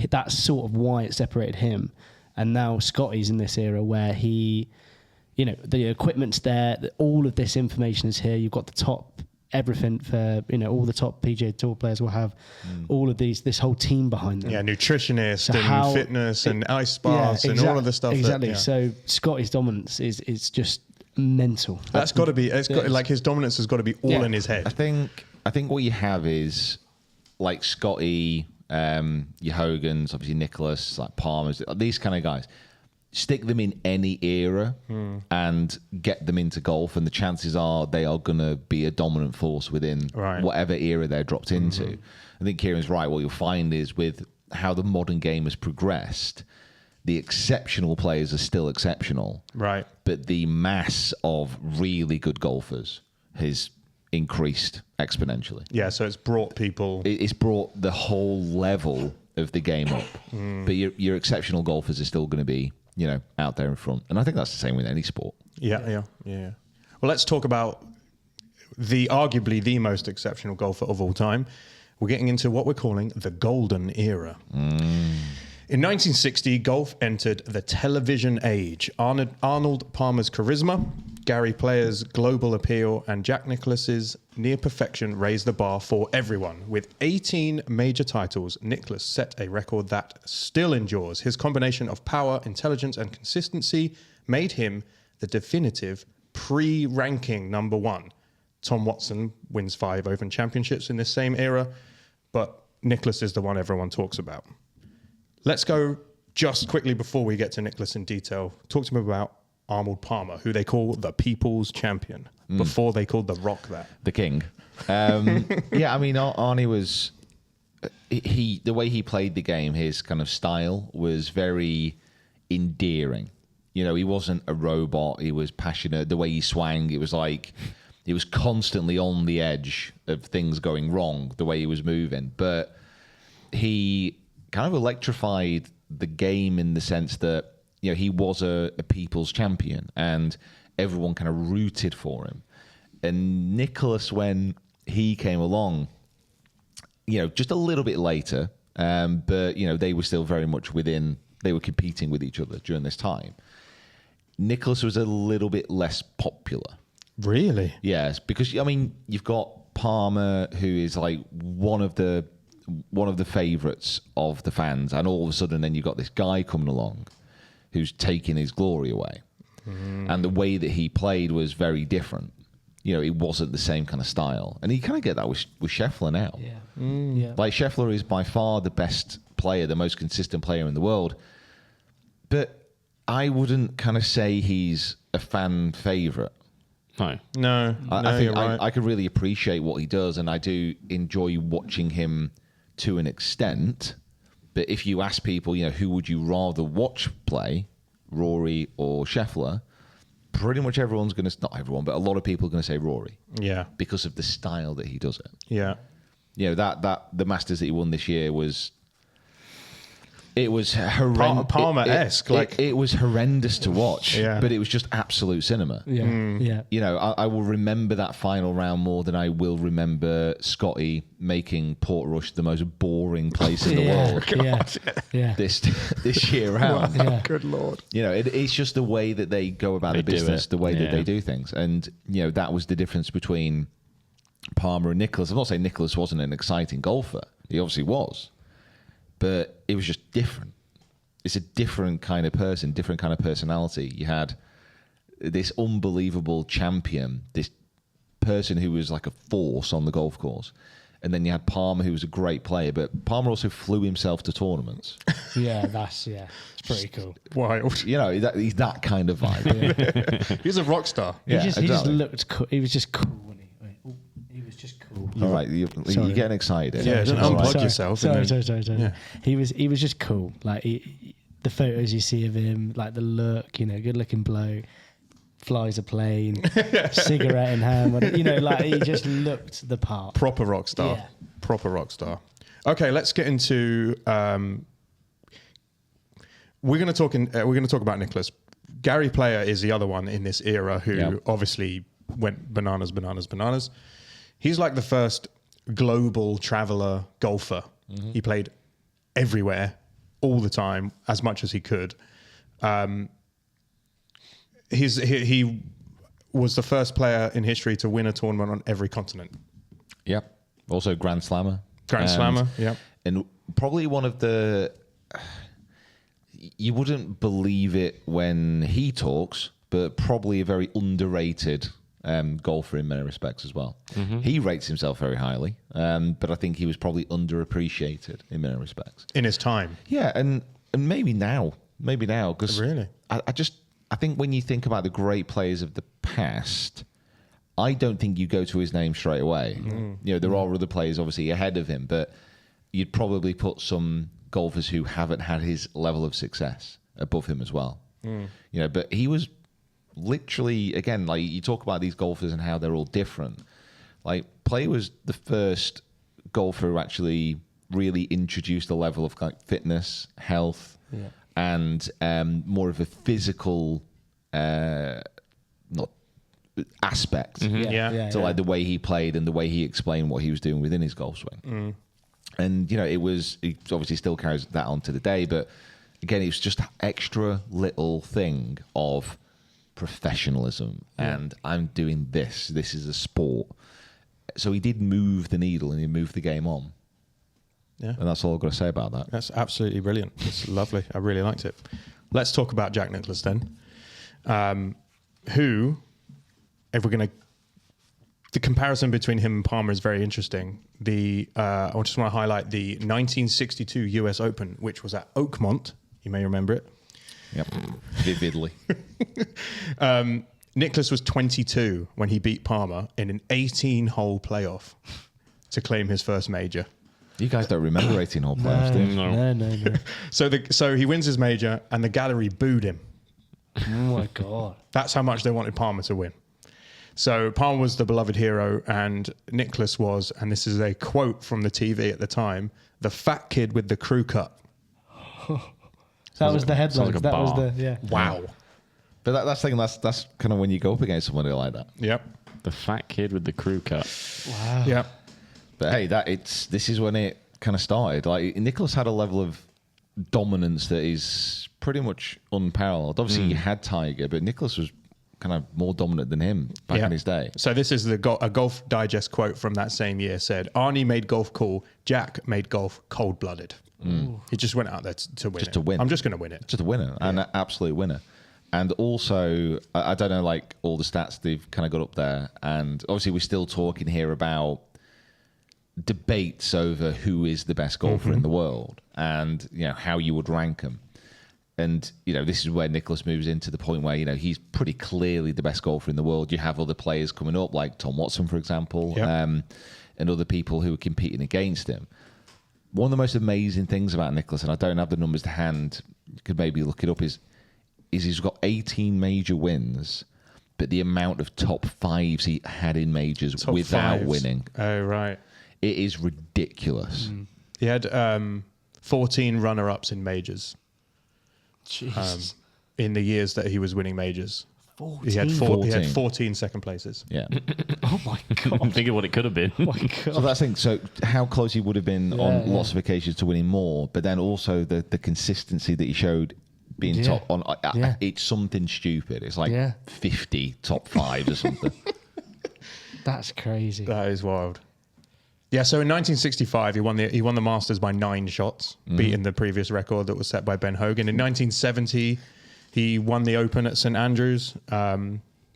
that's sort of why it separated him. And now Scotty's in this era where he, the equipment's there, all of this information is here. You've got the top everything for all the top PGA Tour players will have all of this whole team behind them. Yeah, nutritionist and fitness and ice baths and all of the stuff. Exactly. So Scotty's dominance is just mental. That's got to be. Like his dominance has got to be all in his head. I think what you have is like Scotty, your Hogans, obviously Nicholas, like Palmer's, these kind of guys. Stick them in any era and get them into golf, and the chances are they are going to be a dominant force within whatever era they're dropped into. I think Kieran's right. What you'll find is with how the modern game has progressed, the exceptional players are still exceptional. Right. But the mass of really good golfers has increased exponentially. Yeah, so it's brought people... It's brought the whole level of the game up. But your exceptional golfers are still going to be, out there in front. And I think that's the same with any sport. Yeah. Well, let's talk about arguably the most exceptional golfer of all time. We're getting into what we're calling the golden era. In 1960, golf entered the television age. Arnold Palmer's charisma, Gary Player's global appeal, and Jack Nicklaus's near perfection raised the bar for everyone. With 18 major titles, Nicklaus set a record that still endures. His combination of power, intelligence, and consistency made him the definitive pre-ranking number one. Tom Watson wins 5 Open Championships in this same era, but Nicklaus is the one everyone talks about. Let's go just quickly before we get to Nicklaus in detail. Talk to me about Arnold Palmer, who they call the People's Champion, before they called The Rock that. The King. Yeah, I mean, Arnie was the way he played the game, his kind of style was very endearing. You know, he wasn't a robot. He was passionate. The way he swung, it was like he was constantly on the edge of things going wrong, the way he was moving. But he kind of electrified the game in the sense that, you know, he was a people's champion and everyone kind of rooted for him. And Nicholas, when he came along, you know, just a little bit later, but, you know, they were still very much they were competing with each other during this time. Nicholas was a little bit less popular. Really? Yes, because, I mean, you've got Palmer, who is like one of the favourites of the fans, and all of a sudden then you've got this guy coming along who's taking his glory away. And the way that he played was very different. You know, it wasn't the same kind of style. And you kind of get that with Sheffler now. Yeah. Yeah. Like, Sheffler is by far the best player, the most consistent player in the world. But I wouldn't kind of say he's a fan favourite. No. I think you're right. I could really appreciate what he does, and I do enjoy watching him to an extent. But if you ask people, you know, who would you rather watch play, Rory or Sheffler, pretty much everyone's going to, not everyone, but a lot of people are going to say Rory. Yeah. Because of the style that he does it. Yeah. You know, that the Masters that he won this year was, it was horrendous. Palmer-esque. It was horrendous to watch, but it was just absolute cinema. Yeah. Yeah. You know, I will remember that final round more than I will remember Scotty making Portrush the most boring place in the world. Yeah. This year round. Yeah. Good Lord. You know, it's just the way that they go about the business, the way that they do things. And, you know, that was the difference between Palmer and Nicholas. I'm not saying Nicholas wasn't an exciting golfer. He obviously was. But it was just different. It's a different kind of person, different kind of personality. You had this unbelievable champion, this person who was like a force on the golf course. And then you had Palmer, who was a great player, but Palmer also flew himself to tournaments. It's pretty cool. Wild. You know, he's that kind of vibe. Yeah. He's a rock star. He just looked cool. He was just cool, wasn't he? He was just cool. All right, you're getting excited. Yeah, don't unplug yourself. Sorry. Yeah. He was just cool. Like the photos you see of him, like the look, you know, good looking bloke, flies a plane, cigarette in hand. You know, like he just looked the part. Proper rock star. Yeah. Proper rock star. Okay, let's get into. We're going to talk about Nicholas. Gary Player is the other one in this era who obviously went bananas. He's like the first global traveler golfer. Mm-hmm. He played everywhere, all the time, as much as he could. He was the first player in history to win a tournament on every continent. Yep. Also Grand Slammer. Yep. And probably one of the... You wouldn't believe it when he talks, but probably a very underrated golfer in many respects as well. Mm-hmm. He rates himself very highly, but I think he was probably underappreciated in many respects. In his time. Yeah, and maybe now, because really? I think when you think about the great players of the past, I don't think you go to his name straight away. Mm. You know, there are other players obviously ahead of him, but you'd probably put some golfers who haven't had his level of success above him as well. Mm. You know, but he was literally, again, like you talk about these golfers and how they're all different. Like Player was the first golfer who actually really introduced a level of like fitness, health, and more of a physical not aspect to like the way he played and the way he explained what he was doing within his golf swing. Mm. And, you know, he obviously still carries that on to the day, but again, it was just that extra little thing of professionalism and I'm doing this. This is a sport. So he did move the needle and he moved the game on. Yeah. And that's all I've got to say about that. That's absolutely brilliant. It's lovely. I really liked it. Let's talk about Jack Nicklaus then. Who, if we're going to... The comparison between him and Palmer is very interesting. I just want to highlight the 1962 US Open, which was at Oakmont. You may remember it. Yep, vividly. Nicklaus was 22 when he beat Palmer in an 18-hole playoff to claim his first major. You guys don't remember 18-hole playoffs, do you? No. So he wins his major, and the gallery booed him. Oh my God. That's how much they wanted Palmer to win. So Palmer was the beloved hero, and Nicklaus was, and this is a quote from the TV at the time, the fat kid with the crew cut. That was the headline. like a That was bar. the Wow. But that's kind of when you go up against somebody like that. Yep. The fat kid with the crew cut. Wow. Yep. But hey, this is when it kind of started. Like Nicklaus had a level of dominance that is pretty much unparalleled. Obviously, you had Tiger, but Nicklaus was kind of more dominant than him back in his day. So this is a Golf Digest quote from that same year. Said Arnie made golf cool. Jack made golf cold-blooded. He just went out there to win. Just to win. I'm just going to win it. Just a winner, an absolute winner. And also, I don't know, like all the stats they've kind of got up there. And obviously, we're still talking here about debates over who is the best golfer in the world, and how you would rank them. And this is where Nicklaus moves into the point where he's pretty clearly the best golfer in the world. You have other players coming up, like Tom Watson, for example, and other people who are competing against him. One of the most amazing things about Nicklaus, and I don't have the numbers to hand, you could maybe look it up, is he's got 18 major wins, but the amount of top fives he had in majors Top without fives. winning. Oh, right. It is ridiculous. He had 14 runner-ups in majors Jesus. in the years that he was winning majors. 14. He had 14. 14 second places. Yeah. Oh my God. Think of what it could have been. Oh my God. So that's the thing. So how close he would have been on yeah. lots of occasions to winning more, but then also the consistency that he showed being Yeah. top on. Yeah. It's something stupid. It's like 50 top fives or something. That's crazy. That is wild. Yeah, so in 1965, he won the Masters by 9 shots, beating the previous record that was set by Ben Hogan. In 1970, he won the Open at St Andrews,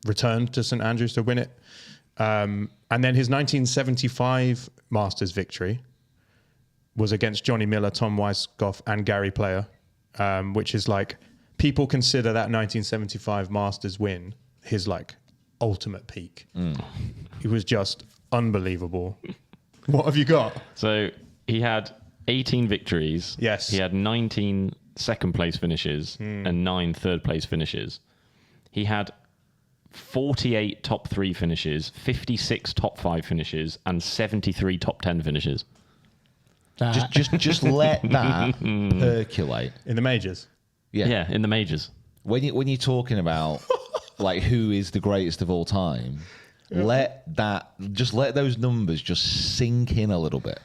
returned to St Andrews to win it. And then his 1975 Masters victory was against Johnny Miller, Tom Weiskopf, and Gary Player, which is like, people consider that 1975 Masters win his like ultimate peak. It was just unbelievable. What have you got? So he had 18 victories. Yes. He had 19 second place finishes and 9 third place finishes. He had 48 top 3 finishes, 56 top 5 finishes, and 73 top 10 finishes. Just let that percolate In the majors? Yeah, in the majors. when you're talking about like who is the greatest of all time. Let those numbers just sink in a little bit.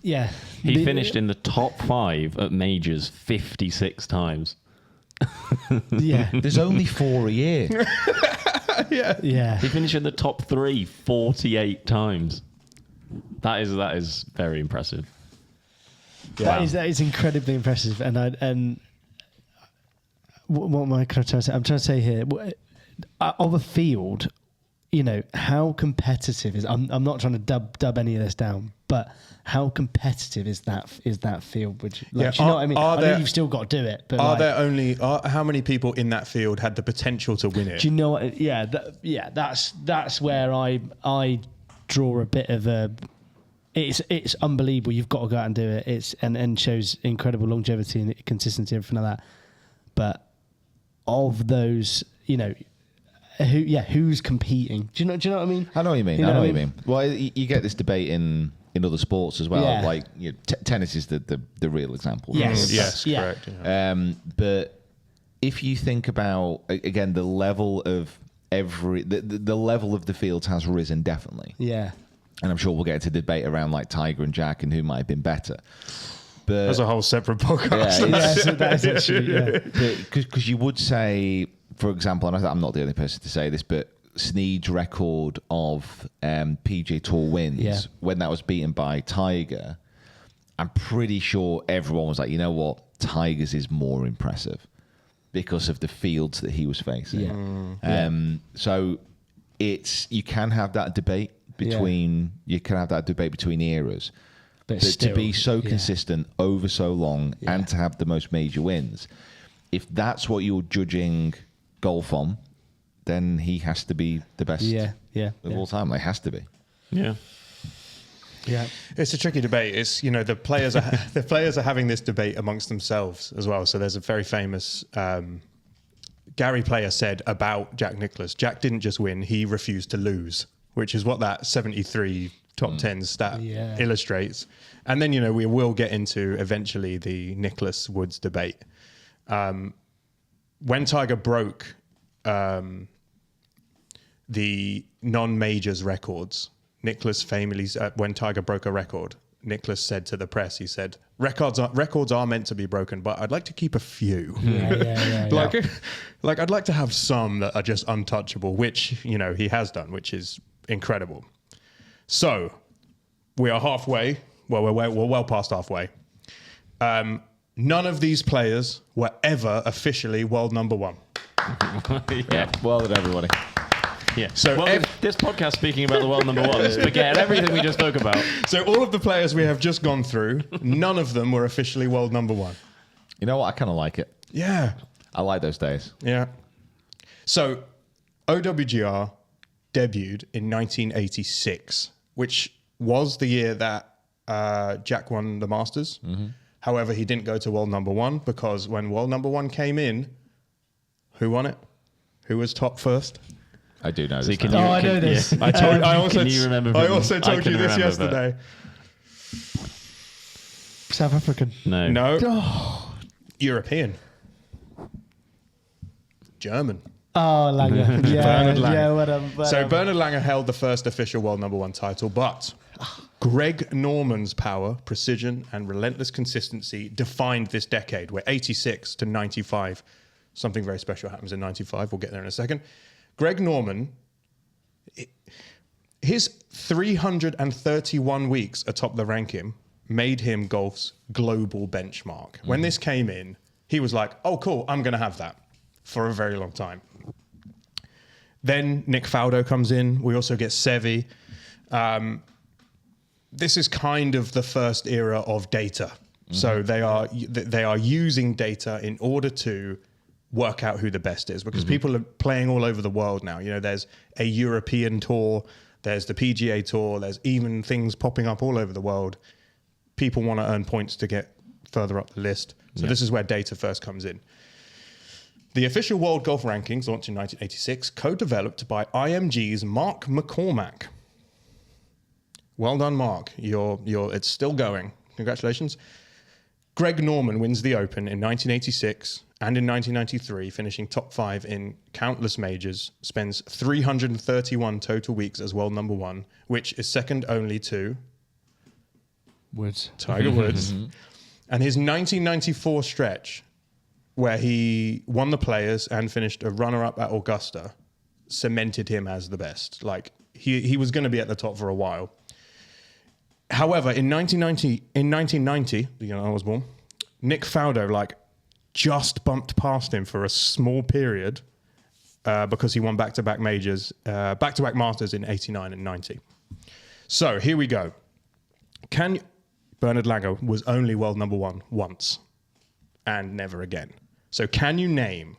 Yeah. He finished in the top 5 at majors 56 times. Yeah. There's only 4 a year. Yeah. He finished in the top 3 48 times. That is very impressive. That is incredibly impressive. And what am I trying to say? I'm trying to say here, of a field, how competitive is? I'm not trying to dub any of this down, but how competitive is that field? Which, do you know what I mean? I know you've still got to do it, but how many people in that field had the potential to win it? do you know what? That's where I draw a bit of a. It's unbelievable. You've got to go out and do it. It's and shows incredible longevity and consistency, everything like that. But of those, who's competing? Do you know what I mean? I know what you mean. I know what you mean. Well, you get this debate in other sports as well. Yeah. Like tennis is the real example. Yes. Yes, Yeah. correct. Yeah. But if you think about again the level of the level of the fields has risen definitely. Yeah. And I'm sure we'll get into debate around like Tiger and Jack and who might have been better. But That's a whole separate podcast. Yeah, so that is actually, because you would say, for example, and I'm not the only person to say this, but Snead's record of PGA Tour wins when that was beaten by Tiger, I'm pretty sure everyone was like, you know what, Tiger's is more impressive because of the fields that he was facing. So you can have that debate between eras. But still, to be so consistent over so long and to have the most major wins, if that's what you're judging golf on, then he has to be the best of all time. It has to be. Yeah. Yeah, it's a tricky debate. It's the players are having this debate amongst themselves as well. So there's a very famous Gary player said about Jack Nicklaus. Jack didn't just win; he refused to lose, which is what that 73 top 10 stat illustrates. And then we will get into eventually the Nicklaus Woods debate. When Tiger broke the non-majors records, Nicklaus famously, when Tiger broke a record, Nicklaus said to the press, he said, records are meant to be broken, but I'd like to keep a few. Like I'd like to have some that are just untouchable, which, he has done, which is incredible. So we are halfway. Well, we're well past halfway. None of these players were ever officially world number one. Yeah, well done, everybody. Yeah. So this podcast speaking about the world number one is forget everything we just spoke about. So all of the players we have just gone through, none of them were officially world number one. You know what? I kind of like it. Yeah. I like those days. Yeah. So OWGR debuted in 1986, which was the year that Jack won the Masters. Mm-hmm. However, he didn't go to world number one because when world number one came in, who won it? Who was top first? I do know so this. I know this. Yeah. I also told you this yesterday. South African. No. Oh. European. German. Oh, Langer. Yeah, Bernard Langer. Yeah, whatever. So Bernard Langer held the first official world number one title, but Greg Norman's power, precision, and relentless consistency defined this decade, where 86 to 95, something very special happens in 95. We'll get there in a second. Greg Norman, his 331 weeks atop the ranking made him golf's global benchmark. Mm. When this came in, he was like, oh, cool, I'm going to have that for a very long time. Then Nick Faldo comes in. We also get Seve. This is kind of the first era of data. Mm-hmm. So they are using data in order to work out who the best is, because people are playing all over the world now. There's a European tour, there's the PGA tour, there's even things popping up all over the world. People want to earn points to get further up the list. So this is where data first comes in. The official World Golf Rankings, launched in 1986, co-developed by IMG's Mark McCormack. Well done, Mark. It's still going. Congratulations. Greg Norman wins the Open in 1986 and in 1993, finishing top 5 in countless majors, spends 331 total weeks as world number one, which is second only to Tiger Woods. And his 1994 stretch, where he won the Players and finished a runner-up at Augusta, cemented him as the best. Like, he was going to be at the top for a while. However, in 1990, the year I was born, Nick Faldo just bumped past him for a small period because he won back-to-back majors, back-to-back Masters in 89 and 90. So here we go. Bernard Langer was only world number one once and never again. So can you name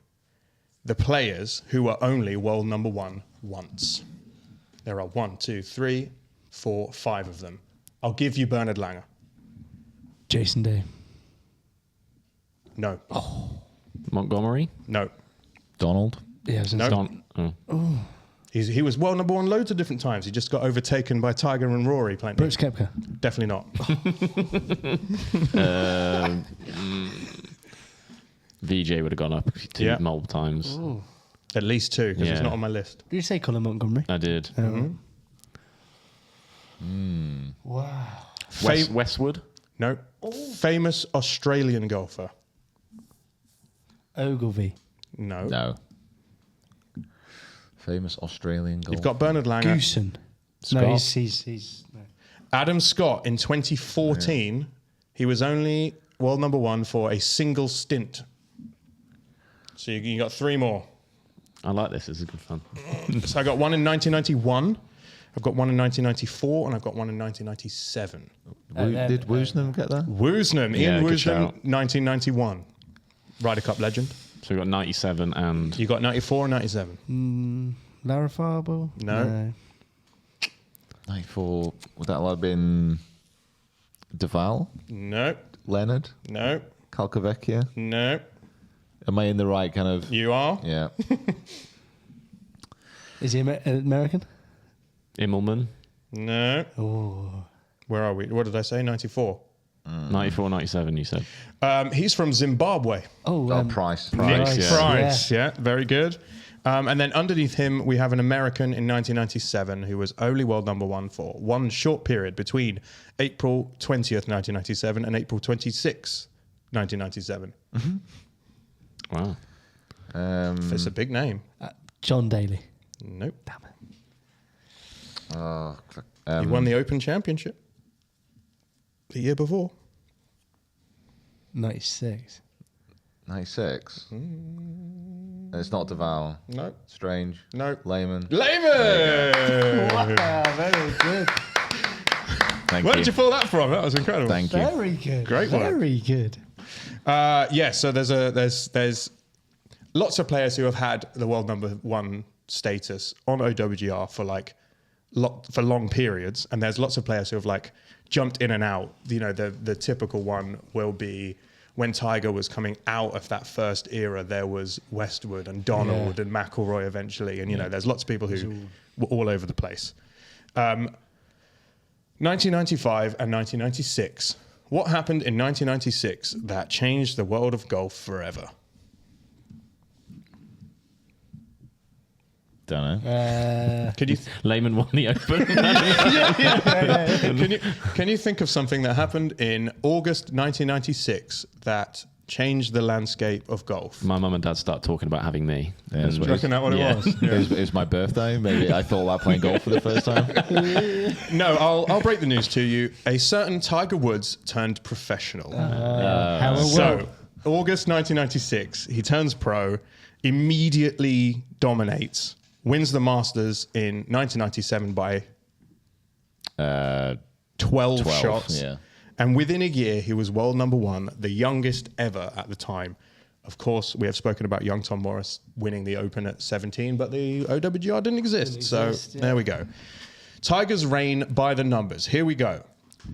the players who were only world number one once? There are 1, 2, 3, 4, 5 of them. I'll give you Bernard Langer. Jason Day. No. Oh. Montgomery? No. Donald? Yeah, no. Oh. He was world number one loads of different times. He just got overtaken by Tiger and Rory playing. Brooks Koepka. Definitely not. VJ would have gone up multiple times. Ooh. At least 2, because it's not on my list. Did you say Colin Montgomery? I did. Wow. Westwood? No. Oh. Famous Australian golfer. Ogilvy. No. Famous Australian golfer. You've got Bernard Langer. Goosen. Scott. No, he's no. Adam Scott in 2014. He was only world number one for a single stint. So you got 3 more. I like this. This is good fun. So I got one in 1991. I've got one in 1994, and I've got one in 1997. Did Woosnam get that? Woosnam, Ian Woosnam, 1991. Ryder Cup legend. So we got 97 and... You got 94 and 97. Lara Farbo? No. 94. Would that have been Duval? No. Leonard? No. Calcavecchia? No. Am I in the right kind of... You are? Yeah. Is he American? Immelman. No. Oh. Where are we? What did I say? 94. 94, 97, you said. He's from Zimbabwe. Price. Price, yeah. Very good. And then underneath him, we have an American in 1997 who was only world number one for one short period between April 20th, 1997 and April 26th, 1997. Wow. It's a big name. John Daly. Nope. Damn it. He won the Open Championship the year before. 96. 96. It's not Duval. No. Strange. No. Lehman. Lehman! Wow, very good. Thank Where you. did you pull that from? That was incredible. Thank you. Very good. Great work. Very good. So there's lots of players who have had the world number one status on OWGR for long periods, and there's lots of players who have like jumped in and out. You know, the typical one will be when Tiger was coming out of that first era. There was Westwood and Donald and McIlroy eventually, and you know, there's lots of people who were all over the place. 1995 and 1996. What happened in 1996 that changed the world of golf forever? Don't know. Could you Lehman won the Open. can you think of something that happened in August 1996 that changed the landscape of golf? My mum and dad start talking about having me. Yeah, Do you reckon that what it was? It was my birthday. Maybe I thought about playing golf for the first time. No, I'll break the news to you. A certain Tiger Woods turned professional. So, August 1996, he turns pro, immediately dominates, wins the Masters in 1997 by 12 shots. Yeah. And within a year, he was world number one, the youngest ever at the time. Of course, we have spoken about young Tom Morris winning the Open at 17, but the OWGR didn't exist. There we go. Tiger's reign by the numbers. Here we go.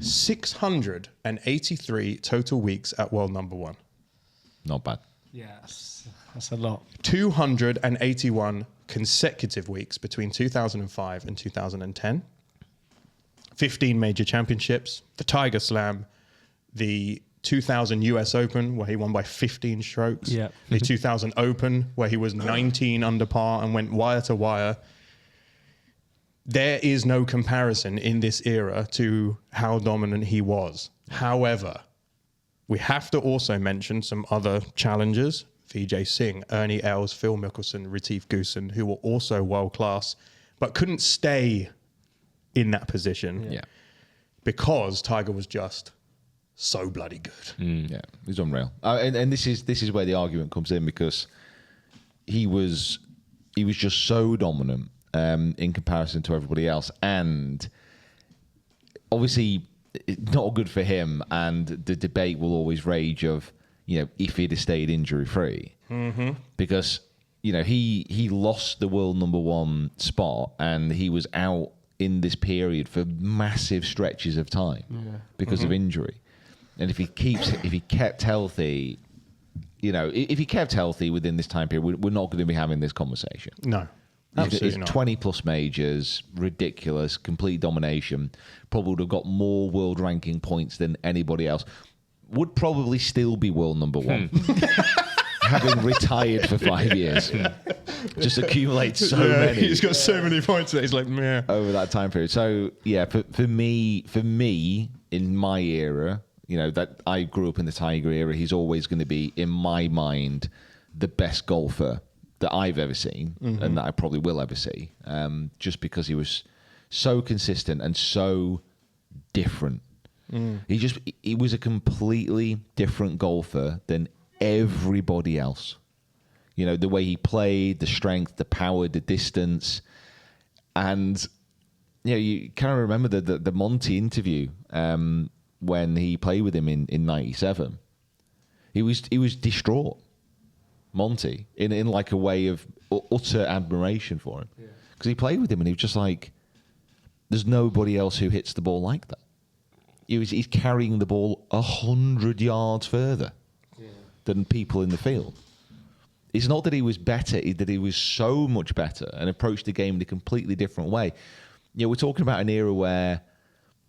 683 total weeks at world number one. Not bad. Yes, that's a lot. 281 consecutive weeks between 2005 and 2010. 15 major championships, the Tiger Slam, the 2000 US Open, where he won by 15 strokes, the 2000 Open, where he was 19 under par and went wire to wire. There is no comparison in this era to how dominant he was. However, we have to also mention some other challengers, Vijay Singh, Ernie Els, Phil Mickelson, Retief Goosen, who were also world-class, but couldn't stay in that position because Tiger was just so bloody good. Yeah, he's unreal. And this is where the argument comes in, because he was just so dominant in comparison to everybody else, and obviously not good for him. And the debate will always rage of, you know, if he'd have stayed injury free, because you know he lost the world number one spot, and he was out in this period for massive stretches of time because of injury. And if he kept healthy, you know, if he kept healthy within this time period, we're not going to be having this conversation. No, absolutely it's not. 20 plus majors, ridiculous, complete domination. Probably would have got more world ranking points than anybody else. Would probably still be world number one. Having retired for 5 years. Just accumulates so many. He's got so many points that he's like, meh. Over that time period. So, yeah, for me, in my era, you know, that I grew up in the Tiger era, he's always going to be, in my mind, the best golfer that I've ever seen and that I probably will ever see. Just because he was so consistent and so different. He was a completely different golfer than everybody else. You know, the way he played, the strength, the power, the distance. And, you know, you kind of remember the Monty interview when he played with him in 97. He was distraught, Monty, in like a way of utter admiration for him. Because he played with him and he was just like, There's nobody else who hits the ball like that. He's carrying the ball 100 yards further than people in the field. It's not that he was better, that he was so much better and approached the game in a completely different way. We're talking about an era where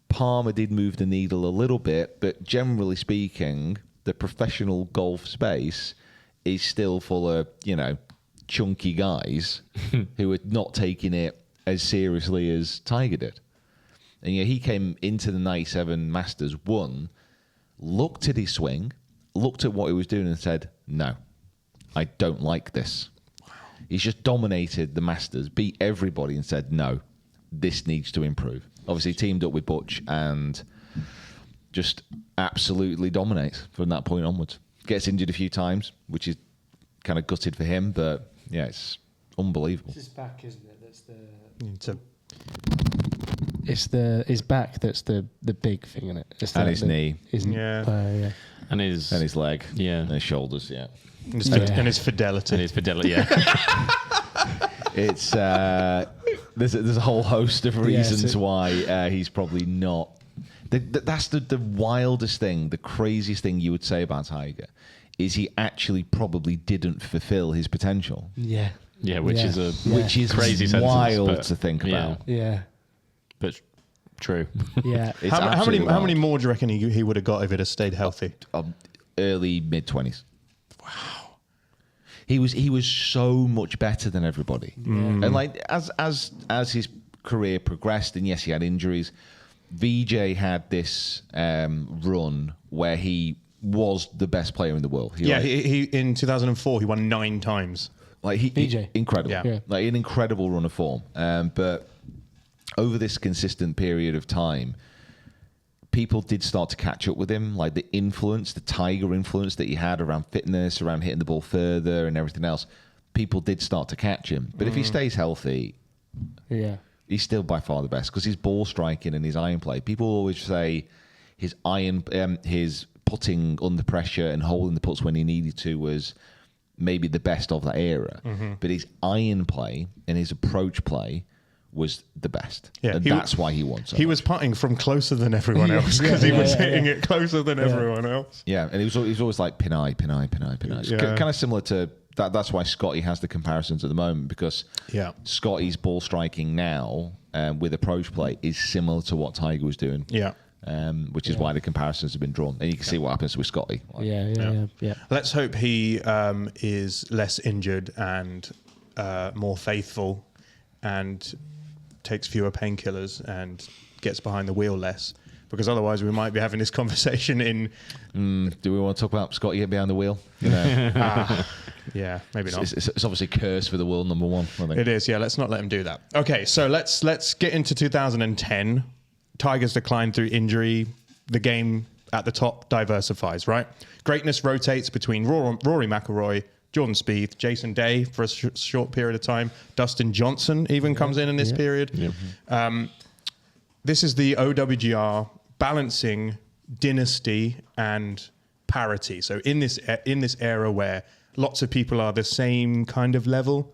Palmer did move the needle a little bit, but generally speaking, the professional golf space is still full of, chunky guys who are not taking it as seriously as Tiger did. And he came into the 97 Masters, won, looked at his swing, looked at what he was doing and said, no, I don't like this. Wow. He's just dominated the Masters, beat everybody and said, no, this needs to improve. Obviously teamed up with Butch and just absolutely dominates from that point onwards. Gets injured a few times, which is kind of gutted for him, but yeah, it's unbelievable. It's his back, isn't it? It's his back that's the big thing in it. And his knee. Yeah. And his leg. Yeah. And his shoulders, yeah. And his fidelity. Yeah. It's there's a whole host of reasons why he's probably not. That's the wildest thing, the craziest thing you would say about Tiger, is he actually probably didn't fulfill his potential. Yeah. Yeah, which is crazy, wild sentence, to think about. Yeah. But true. Yeah. How many more do you reckon he would have got if it had stayed healthy? Early mid-20s. Wow. He was so much better than everybody. And like as his career progressed, and yes, he had injuries, VJ had this run where he was the best player in the world. He in 2004 he won 9 times. Like VJ. Incredible. Yeah. Like an incredible run of form. But over this consistent period of time, people did start to catch up with him, like the Tiger influence that he had around fitness, around hitting the ball further and everything else. People did start to catch him. But if he stays healthy, he's still by far the best, because his ball striking and his iron play. People always say his putting under pressure and holding the putts when he needed to was maybe the best of that era. But his iron play and his approach play was the best. Yeah, and that's why he won so He much. was putting from closer than everyone else, because he was hitting it closer than everyone else. Yeah, and he was always like pin eye. Kind of similar to that. That's why Scotty has the comparisons at the moment, because Scotty's ball striking now with approach play is similar to what Tiger was doing. Yeah. Which is why the comparisons have been drawn, and you can see what happens with Scotty. Yeah. Let's hope he is less injured and more faithful, and takes fewer painkillers and gets behind the wheel less, because otherwise we might be having this conversation in. Do we want to talk about Scotty getting behind the wheel? Yeah, maybe not. It's obviously a curse for the world number one, I think. It is. Yeah, let's not let him do that. Okay, so let's get into 2010. Tiger's decline through injury. The game at the top diversifies, right? Greatness rotates between Rory McIlroy, Jordan Spieth, Jason Day for a short period of time. Dustin Johnson even comes in this period. Yeah. This is the OWGR balancing dynasty and parity. So in this era where lots of people are the same kind of level,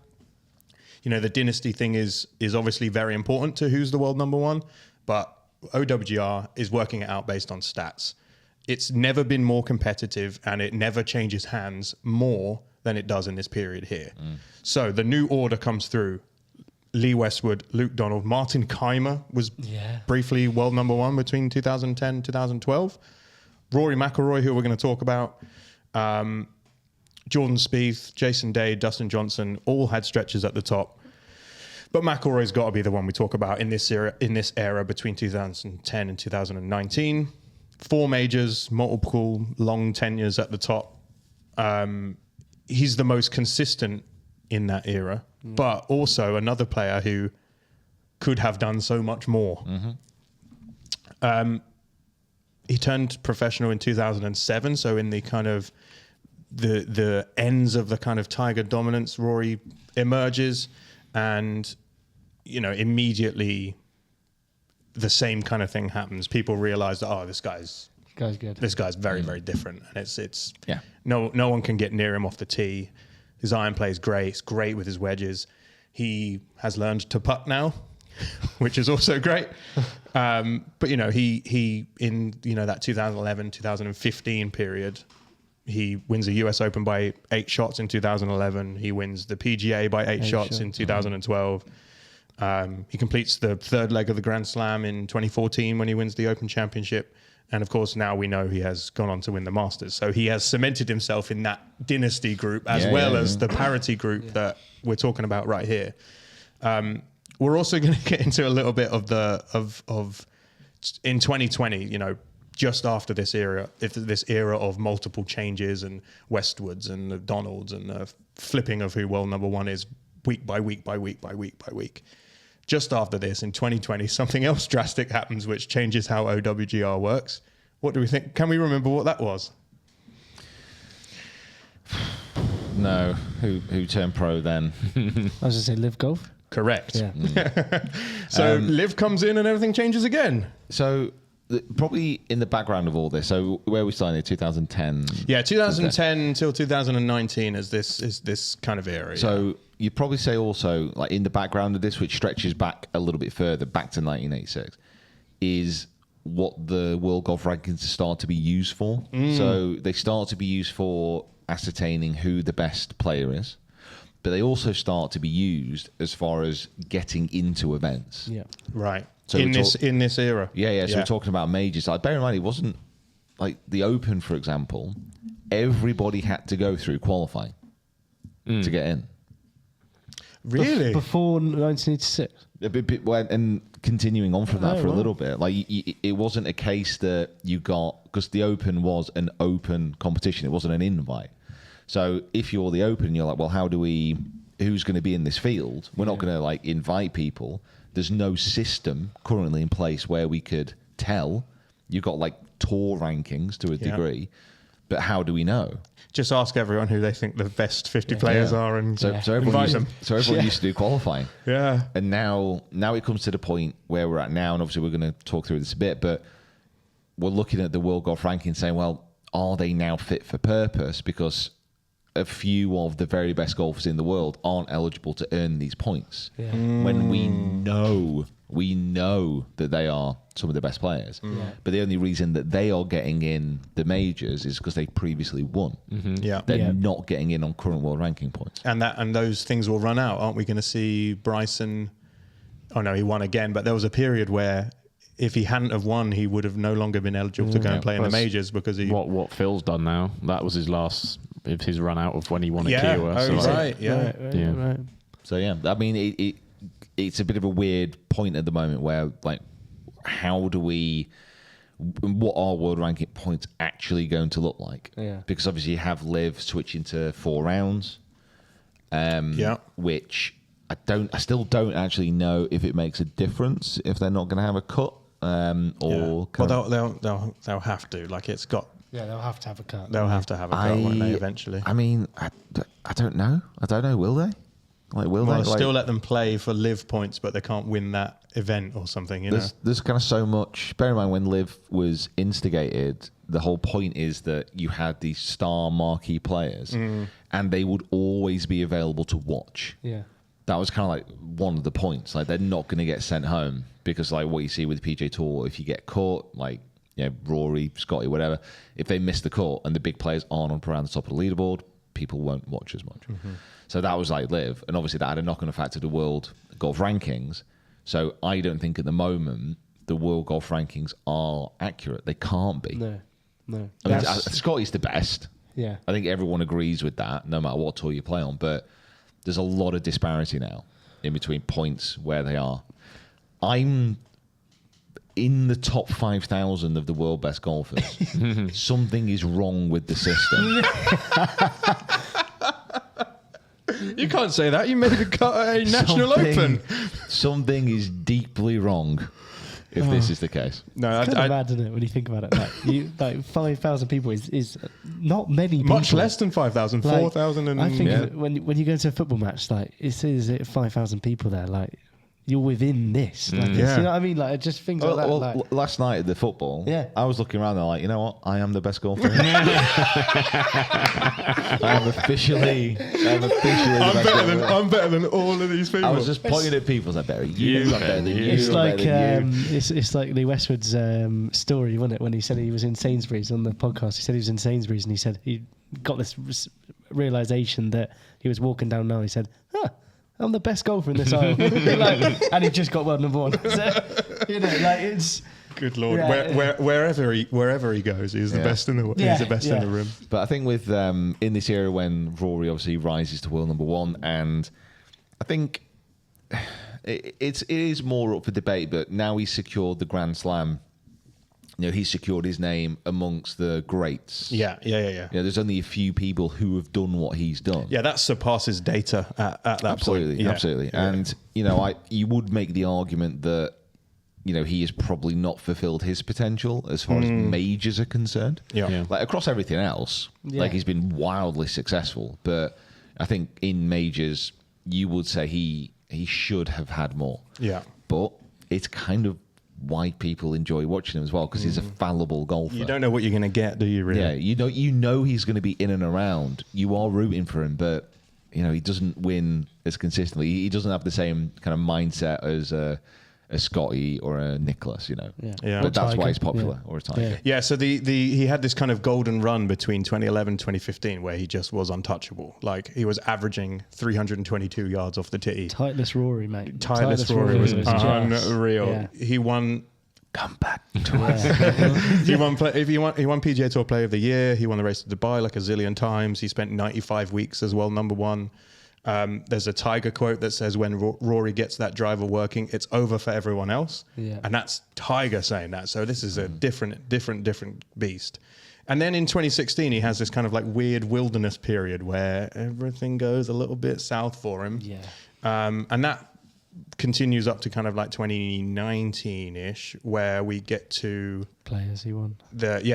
the dynasty thing is obviously very important to who's the world number one, but OWGR is working it out based on stats. It's never been more competitive, and it never changes hands more than it does in this period here. So the new order comes through. Lee Westwood, Luke Donald, Martin Keimer was briefly world number one between 2010 and 2012. Rory McIlroy, who we're going to talk about, Jordan Spieth, Jason Day, Dustin Johnson, all had stretches at the top. But McIlroy's got to be the one we talk about in this era between 2010 and 2019. 4 majors, multiple long tenures at the top. He's the most consistent in that era, but also another player who could have done so much more. He turned professional in 2007, so in the kind of the ends of the kind of Tiger dominance, Rory emerges, and immediately the same kind of thing happens. People realize that this guy's good. This guy's very, very different, and it's no one can get near him off the tee. His iron play is great. It's great with his wedges. He has learned to putt now. which is also great. But he in that 2011, 2015 period, he wins the US Open by 8 shots in 2011. He wins the PGA by 8 shots in 2012. He completes the third leg of the Grand Slam in 2014 when he wins the Open Championship. And of course, now we know he has gone on to win the Masters. So he has cemented himself in that dynasty group as as the parity group that we're talking about right here. We're also going to get into a little bit of in 2020, just after this era, of multiple changes and Westwoods and the Donalds and the flipping of who world number one is week by week by week by week by week. Just after this, in 2020, something else drastic happens which changes how OWGR works. What do we think? Can we remember what that was? No. Who turned pro then? I was going to say Live Golf. Correct. Yeah. So Liv comes in and everything changes again. So probably in the background of all this, so where we started in 2010. Yeah, 2010 until 2019 is this kind of area. So you'd probably say also, like in the background of this, which stretches back a little bit further, back to 1986, is what the World Golf Rankings start to be used for. So they start to be used for ascertaining who the best player is, but they also start to be used as far as getting into events. Yeah. Right. So in this era. Yeah. So we're talking about majors. Like, bear in mind, it wasn't like the Open, for example. Everybody had to go through qualifying to get in. Really? Before 1986? And continuing on from that for a little bit, like it wasn't a case that you got, because the Open was an open competition. It wasn't an invite. So if you're the Open, you're like, well, who's going to be in this field? We're not going to like invite people. There's no system currently in place where we could tell. You've got like tour rankings to a degree, but how do we know? Just ask everyone who they think the best 50 players are, and so everyone used to do qualifying. Yeah. And now it comes to the point where we're at now, and obviously we're going to talk through this a bit, but we're looking at the World Golf Ranking saying, well, are they now fit for purpose? Because a few of the very best golfers in the world aren't eligible to earn these points. Yeah. When we know that they are some of the best players. But the only reason that they are getting in the majors is because they previously won. They're not getting in on current world ranking points. And those things will run out. Aren't we going to see Bryson? Oh no, he won again, but there was a period where if he hadn't have won, he would have no longer been eligible to go and play in the majors, because he... What Phil's done now, that was his run out of when he won at Kiowa. Right. So yeah, I mean, it's a bit of a weird point at the moment where, like, what are world ranking points actually going to look like? Yeah. Because obviously you have Liv switching to 4 rounds, which I still don't actually know if it makes a difference if they're not going to have a cut, or. Well, they'll have to. Like, it's got. Yeah, they'll have to have a cut. They'll have to have a cut, won't they, eventually? I mean, I don't know. Will they? Like, will they still let them play for Liv points, but they can't win that event or something? There's kind of so much. Bear in mind, when Liv was instigated, the whole point is that you had these star marquee players, and they would always be available to watch. Yeah, that was kind of like one of the points. Like, they're not going to get sent home, because like what you see with the PGA Tour, if you get caught, like, Rory, Scotty, whatever, if they miss the cut and the big players aren't up around the top of the leaderboard, people won't watch as much. So that was like Liv, and obviously that had a knock-on effect to the World Golf Rankings. So I don't think at the moment the World Golf Rankings are accurate. They can't be. No. I mean, Scotty's the best. Yeah. I think everyone agrees with that, no matter what tour you play on. But there's a lot of disparity now in between points where they are. I'm in the top 5,000 of the world best golfers. Something is wrong with the system. You can't say that. You made a cut at a national open. Something is deeply wrong if this is the case. No, it's kind of bad, isn't it, when you think about it? Like 5,000 people is not many people. Much less than 5,000, 4,000. I think when you go to a football match, like, it says 5,000 people there. Like, you're within this. Like, you know what I mean? Like, just things like that. Well, like, last night at the football, I was looking around and like, you know what? I am the best golfer. I'm officially I'm better than all of these people. I was just pointing at people. I'm better than you. I'm better than you. it's like it's like Lee Westwood's story, wasn't it? When he said he was in Sainsbury's on the podcast. He said he was in Sainsbury's and he said he got this realization that he was walking down now. He said, I'm the best golfer in this aisle. And he just got world number 1. So, you know, like it's... Good Lord. Wherever he goes, he's the best in the world. He's the best in the room. But I think with in this era when Rory obviously rises to world number 1, and I think it is more up for debate, but now he's secured the Grand Slam. You know, he's secured his name amongst the greats. Yeah. There's only a few people who have done what he's done. Yeah, that surpasses data at that absolutely, point. Absolutely. Yeah. And, you know, you would make the argument that, you know, he has probably not fulfilled his potential as far as majors are concerned. Yeah. Like, across everything else, like, he's been wildly successful. But I think in majors, you would say he should have had more. Yeah. But it's kind of why people enjoy watching him as well, because he's a fallible golfer. You don't know what you're going to get, do you, really? Yeah, you know he's going to be in and around. You are rooting for him, but, you know, he doesn't win as consistently. He doesn't have the same kind of mindset as a Scotty or a Nicholas, you know. Yeah. But that's why he's popular, or a Tiger. Yeah, so he had this kind of golden run between 2011 and 2015 where he just was untouchable. Like, he was averaging 322 yards off the tee. Tightless Rory, mate. Tightless Rory was unreal. Yeah. He won... Come back to us. He won PGA Tour Player of the Year. He won the Race to Dubai like a zillion times. He spent 95 weeks as well, number 1. There's a Tiger quote that says, when Rory gets that driver working, it's over for everyone else. Yeah. And that's Tiger saying that. So this is a different beast. And then in 2016, he has this kind of like weird wilderness period where everything goes a little bit south for him. Yeah. And that continues up to kind of like 2019-ish, where we get to Players he won.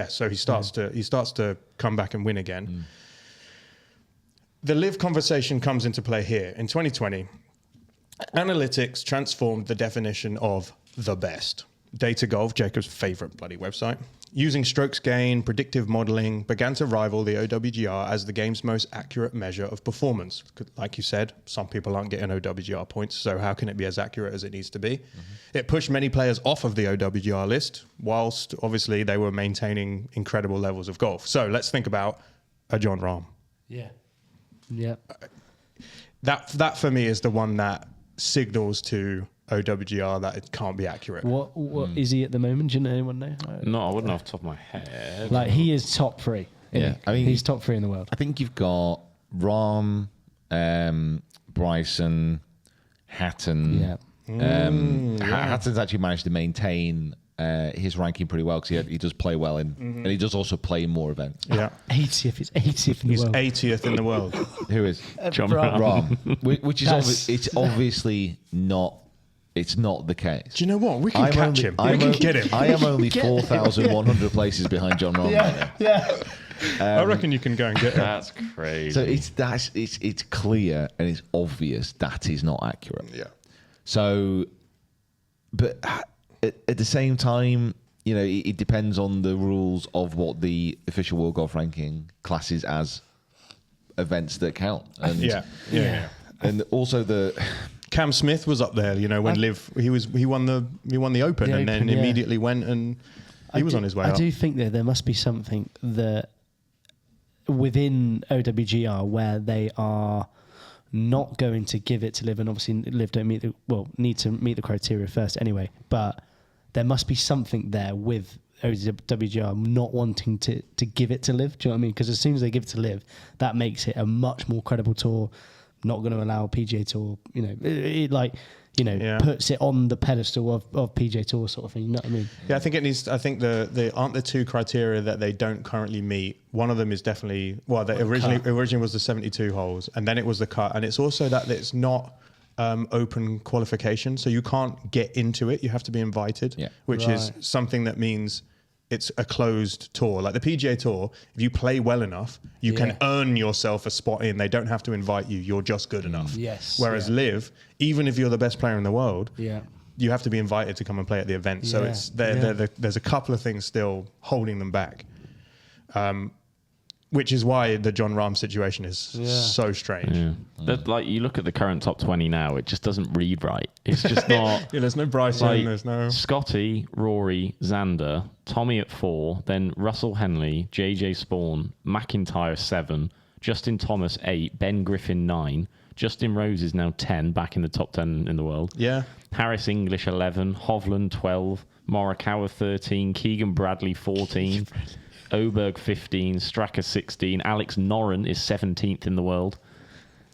So he starts to come back and win again. The live conversation comes into play here. In 2020, analytics transformed the definition of the best. Data Golf, Jacob's favorite bloody website, using strokes gain, predictive modeling, began to rival the OWGR as the game's most accurate measure of performance. Like you said, some people aren't getting OWGR points, so how can it be as accurate as it needs to be? It pushed many players off of the OWGR list, whilst obviously they were maintaining incredible levels of golf. So let's think about a Jon Rahm. Yeah. Yeah. That for me is the one that signals to OWGR that it can't be accurate. What is he at the moment? Do you know anyone know? No, I wouldn't off the top of my head. Like, he is top 3. Yeah, I mean, he's top 3 in the world. I think you've got Rahm, Bryson, Hatton. Yeah. Hatton's actually managed to maintain his ranking pretty well because he does play well and he does also play in more events. Yeah, 80th. He's 80th in the world. 80th in the world. Who is Jon Rahm? Which is it's obviously not. It's not the case. Do you know what? We can catch him. We can get him. I am only 4,100 places behind Jon Rahm. Yeah. I reckon you can go and get him. That's crazy. So it's clear and it's obvious that is not accurate. Yeah. So, but at the same time, you know, it depends on the rules of what the official World Golf Ranking classes as events that count. And Yeah. And also the Cam Smith was up there, you know, when he won the Open and then immediately went and he was on his way up. I do think that there must be something that within OWGR where they are not going to give it to Liv, and obviously Liv don't need to meet the criteria first anyway, but there must be something there with OWGR not wanting to give it to Liv. Do you know what I mean? Because as soon as they give it to Liv, that makes it a much more credible tour. Not going to allow PGA Tour, you know, puts it on the pedestal of PGA Tour sort of thing. You know what I mean? Yeah, I think it needs. I think the aren't the two criteria that they don't currently meet. One of them is definitely originally was the 72 holes, and then it was the cut, and it's also that it's not open qualification, so you can't get into it. You have to be invited, which is something that means it's a closed tour. Like the PGA Tour, if you play well enough, you can earn yourself a spot in. They don't have to invite you. You're just good enough. Yes. Whereas Live, even if you're the best player in the world, you have to be invited to come and play at the event. So there's a couple of things still holding them back. Which is why the John Rahm situation is so strange. Like you look at the current top 20 now, it just doesn't read right. It's just not. There's no Bryson. Like, there's no Scotty, Rory, Xander, Tommy at 4, then Russell Henley, JJ Spawn, McIntyre 7, Justin Thomas 8, Ben Griffin 9, Justin Rose is now 10, back in the top 10 in the world. Yeah. Harris English 11, Hovland 12, Morikawa 13, Keegan Bradley 14. Oberg 15, Straka 16, Alex Noren is 17th in the world.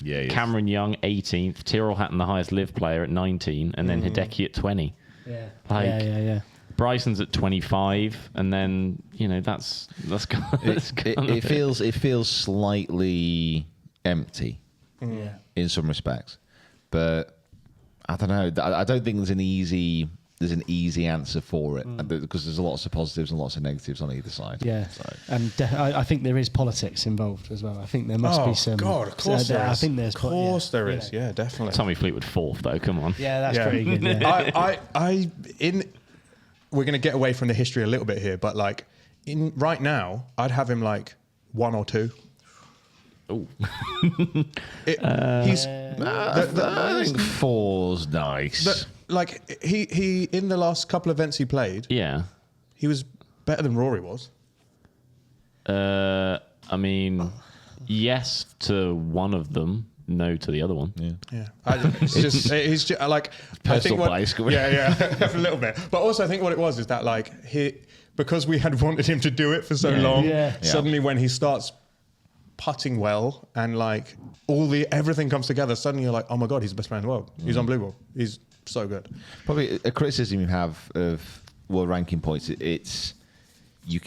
Yeah, Cameron Young 18th, Tyrrell Hatton the highest live player at 19, and then Hideki at 20. Yeah. Bryson's at 25, and then that's it feels slightly empty in some respects, but I don't know. I don't think there's an easy answer for it because there's lots of positives and lots of negatives on either side. Yeah, and I think there is politics involved as well. I think there must be some. God, of course there is. I think there's. Of course there is. Yeah, definitely. Tommy Fleetwood 4th though. Come on. Yeah, that's pretty good. Yeah. We're going to get away from the history a little bit here, but like right now, I'd have him like 1 or 2. Oh. I think 4's nice. Like he in the last couple of events he played, he was better than Rory was. I mean, yes to one of them, no to the other one. Yeah. He's just like personal bias. Yeah, a little bit. But also, I think what it was is that like because we had wanted him to do it for so long. Suddenly, when he starts putting well and like everything comes together, suddenly you're like, oh my god, he's the best player in the world. He's unbelievable. He's so good. Probably a criticism you have of world ranking points, it's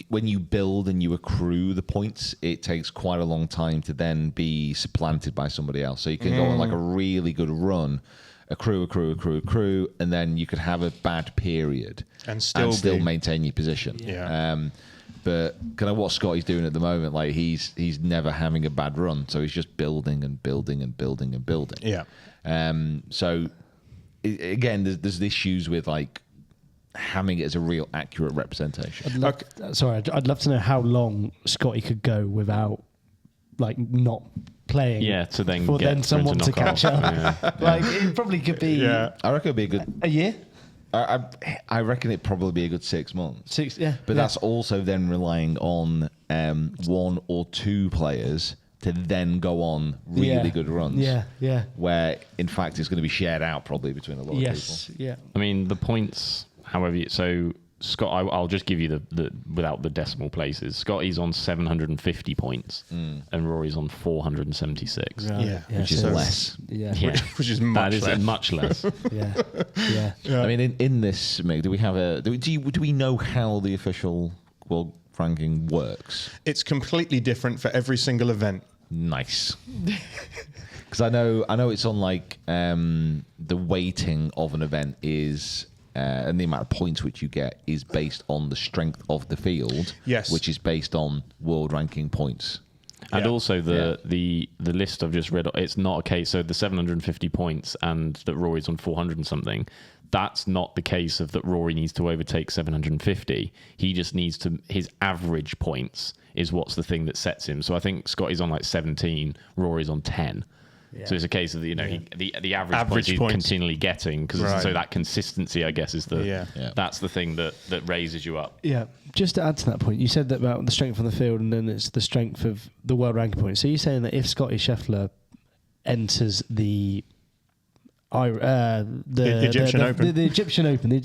when you build and you accrue the points, it takes quite a long time to then be supplanted by somebody else. So you can go on like a really good run, accrue, and then you could have a bad period and still maintain your position. But kind of what Scotty's doing at the moment, like he's never having a bad run, so he's just building and building and building and building. So again, there's issues with like having it as a real accurate representation. I'd love to know how long Scotty could go without like not playing. Yeah, to then for get then someone to catch up. Yeah. Like it probably could be. I reckon it'd be a year. I reckon it'd probably be a good 6 months. But that's also then relying on 1 or 2 players to then go on really good runs. Where in fact it's going to be shared out probably between a lot of people. I mean the points, however, so Scott, I'll just give you the without the decimal places. Scotty's on 750 points and Rory's on 476. Which is less. Which is much less. That is much less. I mean, in this, Mick, do we have do we know how the official world ranking works? It's completely different for every single event. Nice. Because I know it's on like the weighting of an event is. And the amount of points which you get is based on the strength of the field, which is based on world ranking points. And also the list I've just read, it's not a case, so the 750 points and that Rory's on 400 and something, that's not the case of that Rory needs to overtake 750. He just needs to, his average points is what's the thing that sets him. So I think Scotty's on like 17, Rory's on 10. So it's a case of the average points he's continually getting because so that consistency, I guess, is that's the thing that raises you up. Yeah. Just to add to that point, you said that about the strength of the field and then it's the strength of the world ranking point. So you're saying that if Scotty Scheffler enters the Egyptian Open,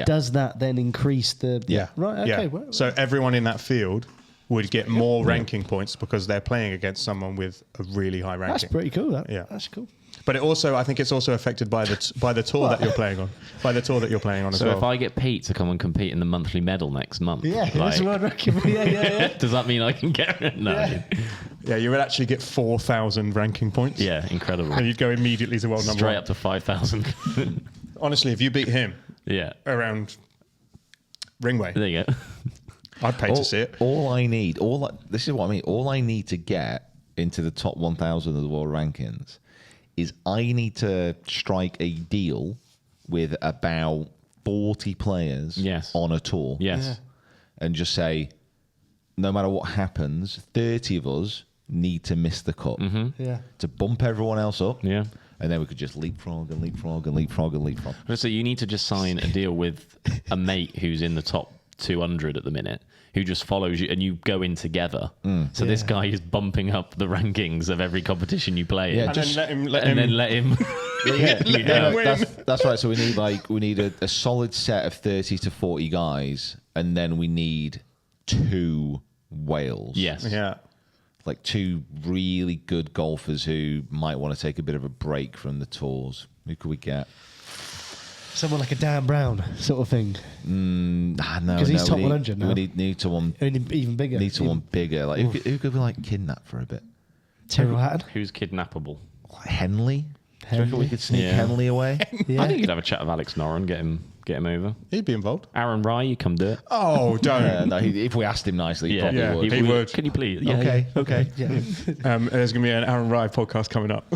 does that then increase the right? Okay. Well, so everyone in that field would get more ranking points because they're playing against someone with a really high ranking. That's pretty cool. That's cool. But I think it's also affected by the tour that you're playing on. By the tour that you're playing on as well. So if I get Pete to come and compete in the monthly medal next month, that's world ranking. Does that mean I can get it? No. Yeah, you would actually get 4,000 ranking points. Yeah, incredible. And you'd go immediately to world number 1. Straight up to 5,000. Honestly, if you beat him, around Ringway. There you go. I'd pay to see it. This is what I mean. All I need to get into the top 1,000 of the world rankings is I need to strike a deal with about 40 players on a tour. Yes. Yeah. And just say, no matter what happens, 30 of us need to miss the cut to bump everyone else up. Yeah. And then we could just leapfrog and leapfrog and leapfrog and leapfrog. So you need to just sign a deal with a mate who's in the top 200 at the minute, who just follows you, and you go in together. So this guy is bumping up the rankings of every competition you play. Yeah, in. just Then let him. That's right. So we need a solid set of 30 to 40 guys, and then we need 2 whales. Yes. Yeah. Like 2 really good golfers who might want to take a bit of a break from the tours. Who could we get? Someone like a Dan Brown sort of thing. No, because he's top 100 now. We need someone even bigger. Need someone bigger. Like who could we like kidnap for a bit? Tyrrell Hatton. Who's kidnappable? Henley. Do you reckon we could sneak Henley away? I think you'd have a chat with Alex Noren, get him over. He'd be involved. Aaron Rye, you come do it. Oh, don't. No, if we asked him nicely, he probably would. He would. Can you please? Okay. Yeah. There's going to be an Aaron Rye podcast coming up.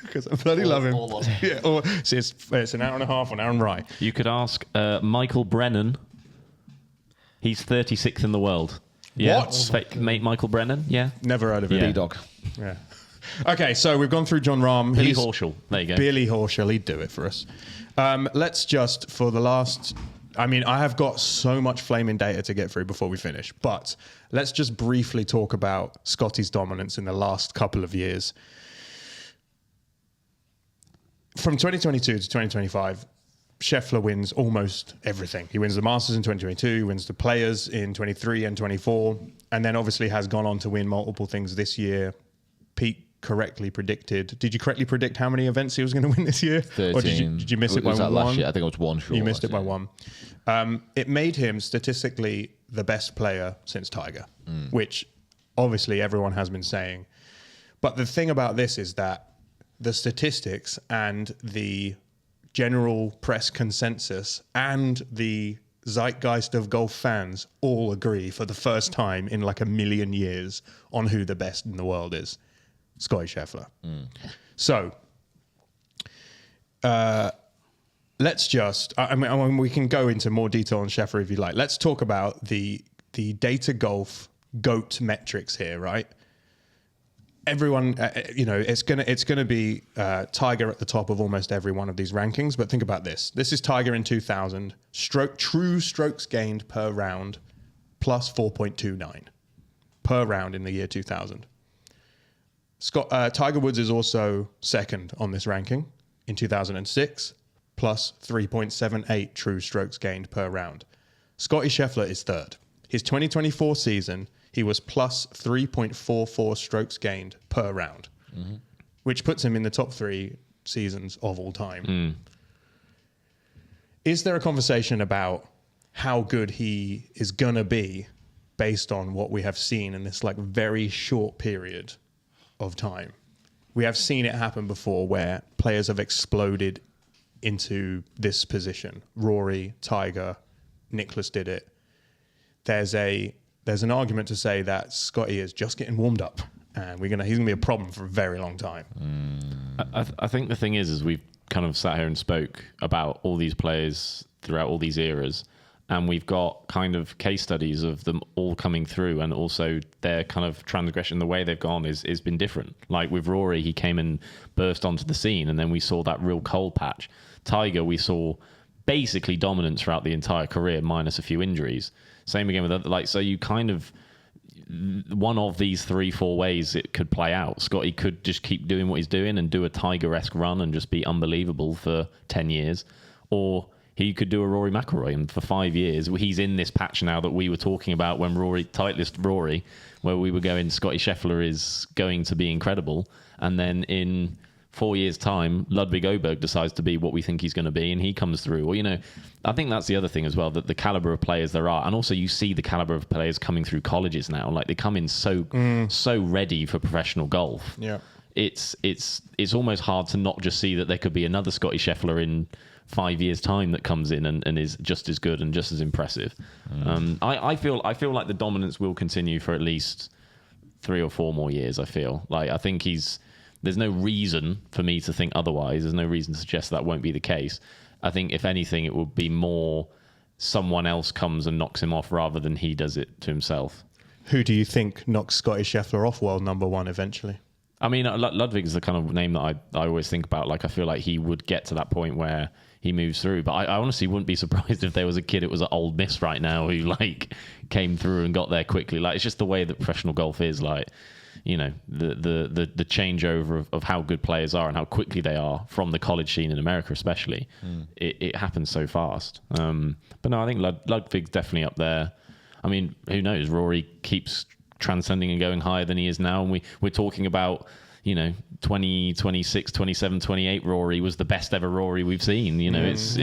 Because I bloody love him. It's an hour and a half on Aaron Rye. You could ask Michael Brennan. He's 36th in the world. Yeah. What? Mate Michael Brennan? Yeah. Never heard of him. Yeah. B-Dog. Yeah. Okay, so we've gone through John Rahm. Billy Horschel. There you go. Billy Horschel, he'd do it for us. Let's just, for the last... I mean, I have got so much flaming data to get through before we finish, but let's just briefly talk about Scotty's dominance in the last couple of years. From 2022 to 2025, Sheffler wins almost everything. He wins the Masters in 2022, he wins the Players in 23 and 24, and then obviously has gone on to win multiple things this year. Pete correctly predicted. Did you correctly predict how many events he was going to win this year? 13. Or did you miss it by one? Last year? I think it was one short. You missed it by one. It made him statistically the best player since Tiger, which obviously everyone has been saying. But the thing about this is that the statistics and the general press consensus and the zeitgeist of golf fans all agree for the first time in like a million years on who the best in the world is. Scotty Sheffler. So, let's just... I mean, we can go into more detail on Sheffler if you like. Let's talk about the data golf GOAT metrics here, right? Everyone, it's gonna be Tiger at the top of almost every one of these rankings. But think about this. This is Tiger in 2000. True strokes gained per round plus 4.29 per round in the year 2000. Tiger Woods is also second on this ranking in 2006, plus 3.78 true strokes gained per round. Scotty Scheffler is third. His 2024 season, he was plus 3.44 strokes gained per round, which puts him in the top 3 seasons of all time. Is there a conversation about how good he is going to be based on what we have seen in this like very short period of time? We have seen it happen before where players have exploded into this position. Rory, Tiger, Nicklaus did it. There's an argument to say that Scotty is just getting warmed up and he's gonna be a problem for a very long time. I think the thing is we've kind of sat here and spoke about all these players throughout all these eras, and we've got kind of case studies of them all coming through, and also their kind of transgression, the way they've gone is been different. Like with Rory, he came and burst onto the scene, and then we saw that real cold patch. Tiger, we saw basically dominance throughout the entire career, minus a few injuries. Same again with other, so you kind of, one of these 3-4 ways it could play out. Scotty could just keep doing what he's doing and do a Tiger-esque run and just be unbelievable for 10 years, or he could do a Rory McIlroy, and for 5 years, he's in this patch now that we were talking about when Titleist Rory, where we were going, Scotty Scheffler is going to be incredible, and then in 4 years' time, Ludwig Oberg decides to be what we think he's going to be, and he comes through. Or, I think that's the other thing as well, that the caliber of players there are, and also you see the caliber of players coming through colleges now. Like, they come in so ready for professional golf. Yeah, it's almost hard to not just see that there could be another Scotty Scheffler in 5 years' time that comes in and is just as good and just as impressive. I feel like the dominance will continue for at least 3 or 4 more years. I think there's no reason for me to think otherwise. There's no reason to suggest that won't be the case. I think if anything, it would be more someone else comes and knocks him off rather than he does it to himself. Who do you think knocks Scotty Sheffler off world number 1 eventually? I mean, Ludwig is the kind of name that I always think about. Like, I feel like he would get to that point where he moves through. But I honestly wouldn't be surprised if there was a kid that was at Ole Miss right now who, like, came through and got there quickly. Like, it's just the way that professional golf is. Like, you know, the changeover of how good players are and how quickly they are from the college scene in America especially. It happens so fast. But no, I think Ludwig's definitely up there. I mean, who knows? Rory keeps transcending and going higher than he is now. And we're talking about, you know, 20, 26, 27, 28 Rory was the best ever Rory we've seen. You know, it's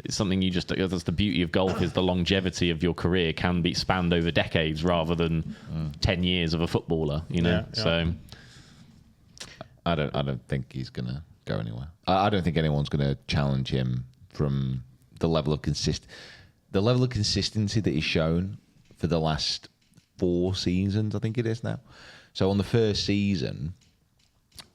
something that's the beauty of golf, is the longevity of your career can be spanned over decades rather than 10 years of a footballer, you know. So I don't think he's going to go anywhere. I don't think anyone's going to challenge him from the level of consistency that he's shown for the last 4 seasons, I think it is now. So on the first season,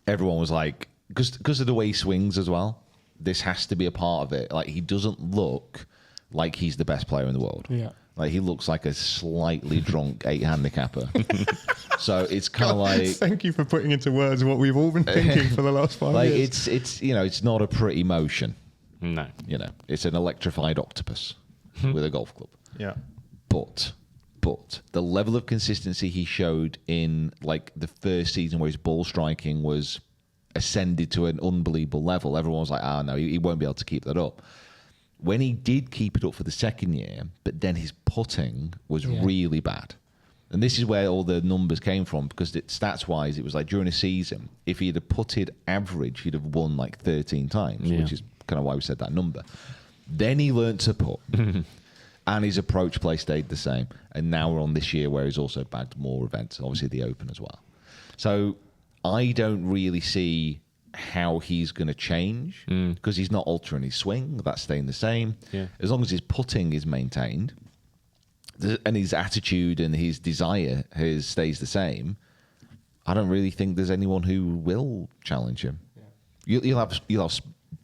everyone was like, because of the way he swings as well, this has to be a part of it. Like, he doesn't look like he's the best player in the world. Yeah. Like, he looks like a slightly drunk 8 handicapper. So it's kind of like... Thank you for putting into words what we've all been thinking for the last 5 years. It's you know, it's not a pretty motion. no. You know, it's an electrified octopus with a golf club. Yeah. But the level of consistency he showed in, like, the first season where his ball striking was ascended to an unbelievable level, everyone was like, no, he won't be able to keep that up. When he did keep it up for the second year, but then his putting was really bad. And this is where all the numbers came from, because stats-wise, it was like during a season, if he'd have putted average, he'd have won like 13 times, which is kind of why we said that number. Then he learned to put, and his approach play stayed the same. And now we're on this year where he's also bagged more events, obviously the Open as well. So I don't really see how he's going to change, because he's not altering his swing. That's staying the same. Yeah. As long as his putting is maintained and his attitude and his desire stays the same, I don't really think there's anyone who will challenge him. Yeah. You'll have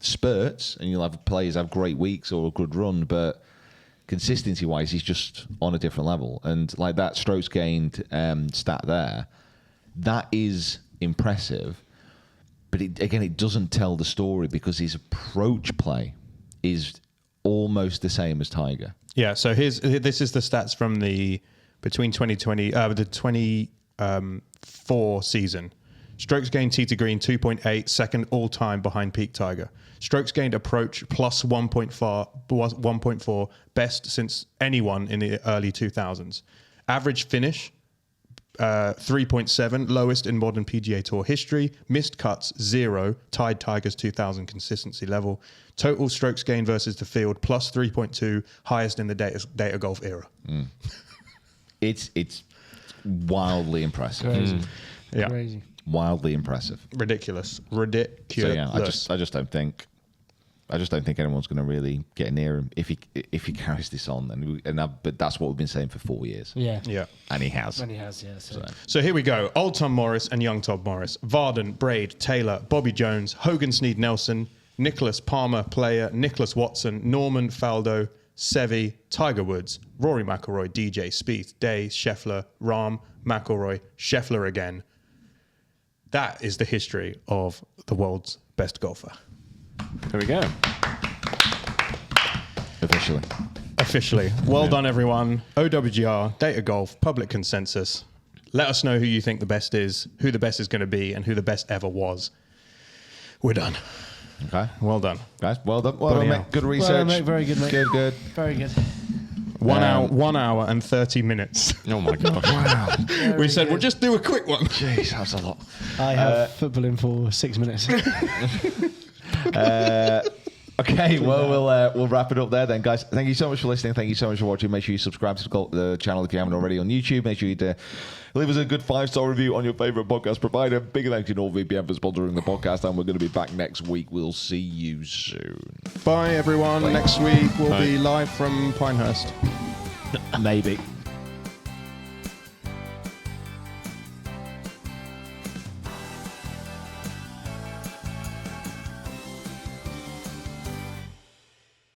spurts, and you'll have players have great weeks or a good run, but consistency-wise, he's just on a different level. And like that strokes gained stat there, that is impressive. But it doesn't tell the story, because his approach play is almost the same as Tiger. Yeah, so this is the stats from between 2020, the 24 season. Strokes gained tee to green 2.8, second all time behind peak Tiger. Strokes gained approach plus 1.4, best since anyone in the early 2000s. Average finish 3.7, lowest in modern PGA Tour history. Missed cuts 0, tied Tiger's 2000 consistency level. Total strokes gained versus the field plus 3.2, highest in the data golf era. It's wildly impressive. Crazy. Yeah. Crazy. Wildly impressive. Ridiculous. So yeah, I just don't think anyone's going to really get near him if he carries this on. But that's what we've been saying for 4 years. Yeah. Yeah. And he has. So here we go. Old Tom Morris and young Tom Morris. Varden, Braid, Taylor, Bobby Jones, Hogan Snead Nelson, Nicholas Palmer, Player, Nicholas Watson, Norman Faldo, Seve, Tiger Woods, Rory McIlroy, DJ, Spieth, Day, Scheffler, Rahm, McIlroy, Scheffler again. That is the history of the world's best golfer. There we go. Officially. Well done, everyone. OWGR, Data Golf, public consensus. Let us know who you think the best is, who the best is going to be, and who the best ever was. We're done. Okay. Well done. Guys, well done. Well done, mate. Good research. Well done, mate. Very good, mate. Good. Very good. 1 hour and 30 minutes. Oh my god! Wow. We said we'll just do a quick one. Jeez, that's a lot. I have football in for 6 minutes. Okay, well, we'll wrap it up there then, guys. Thank you so much for listening. Thank you so much for watching. Make sure you subscribe to the channel if you haven't already on YouTube. Make sure you leave us a good 5-star review on your favorite podcast provider. Big thank you to NordVPN for sponsoring the podcast, and we're going to be back next week. We'll see you soon. Bye, everyone. Next week we'll be live from Pinehurst. Maybe.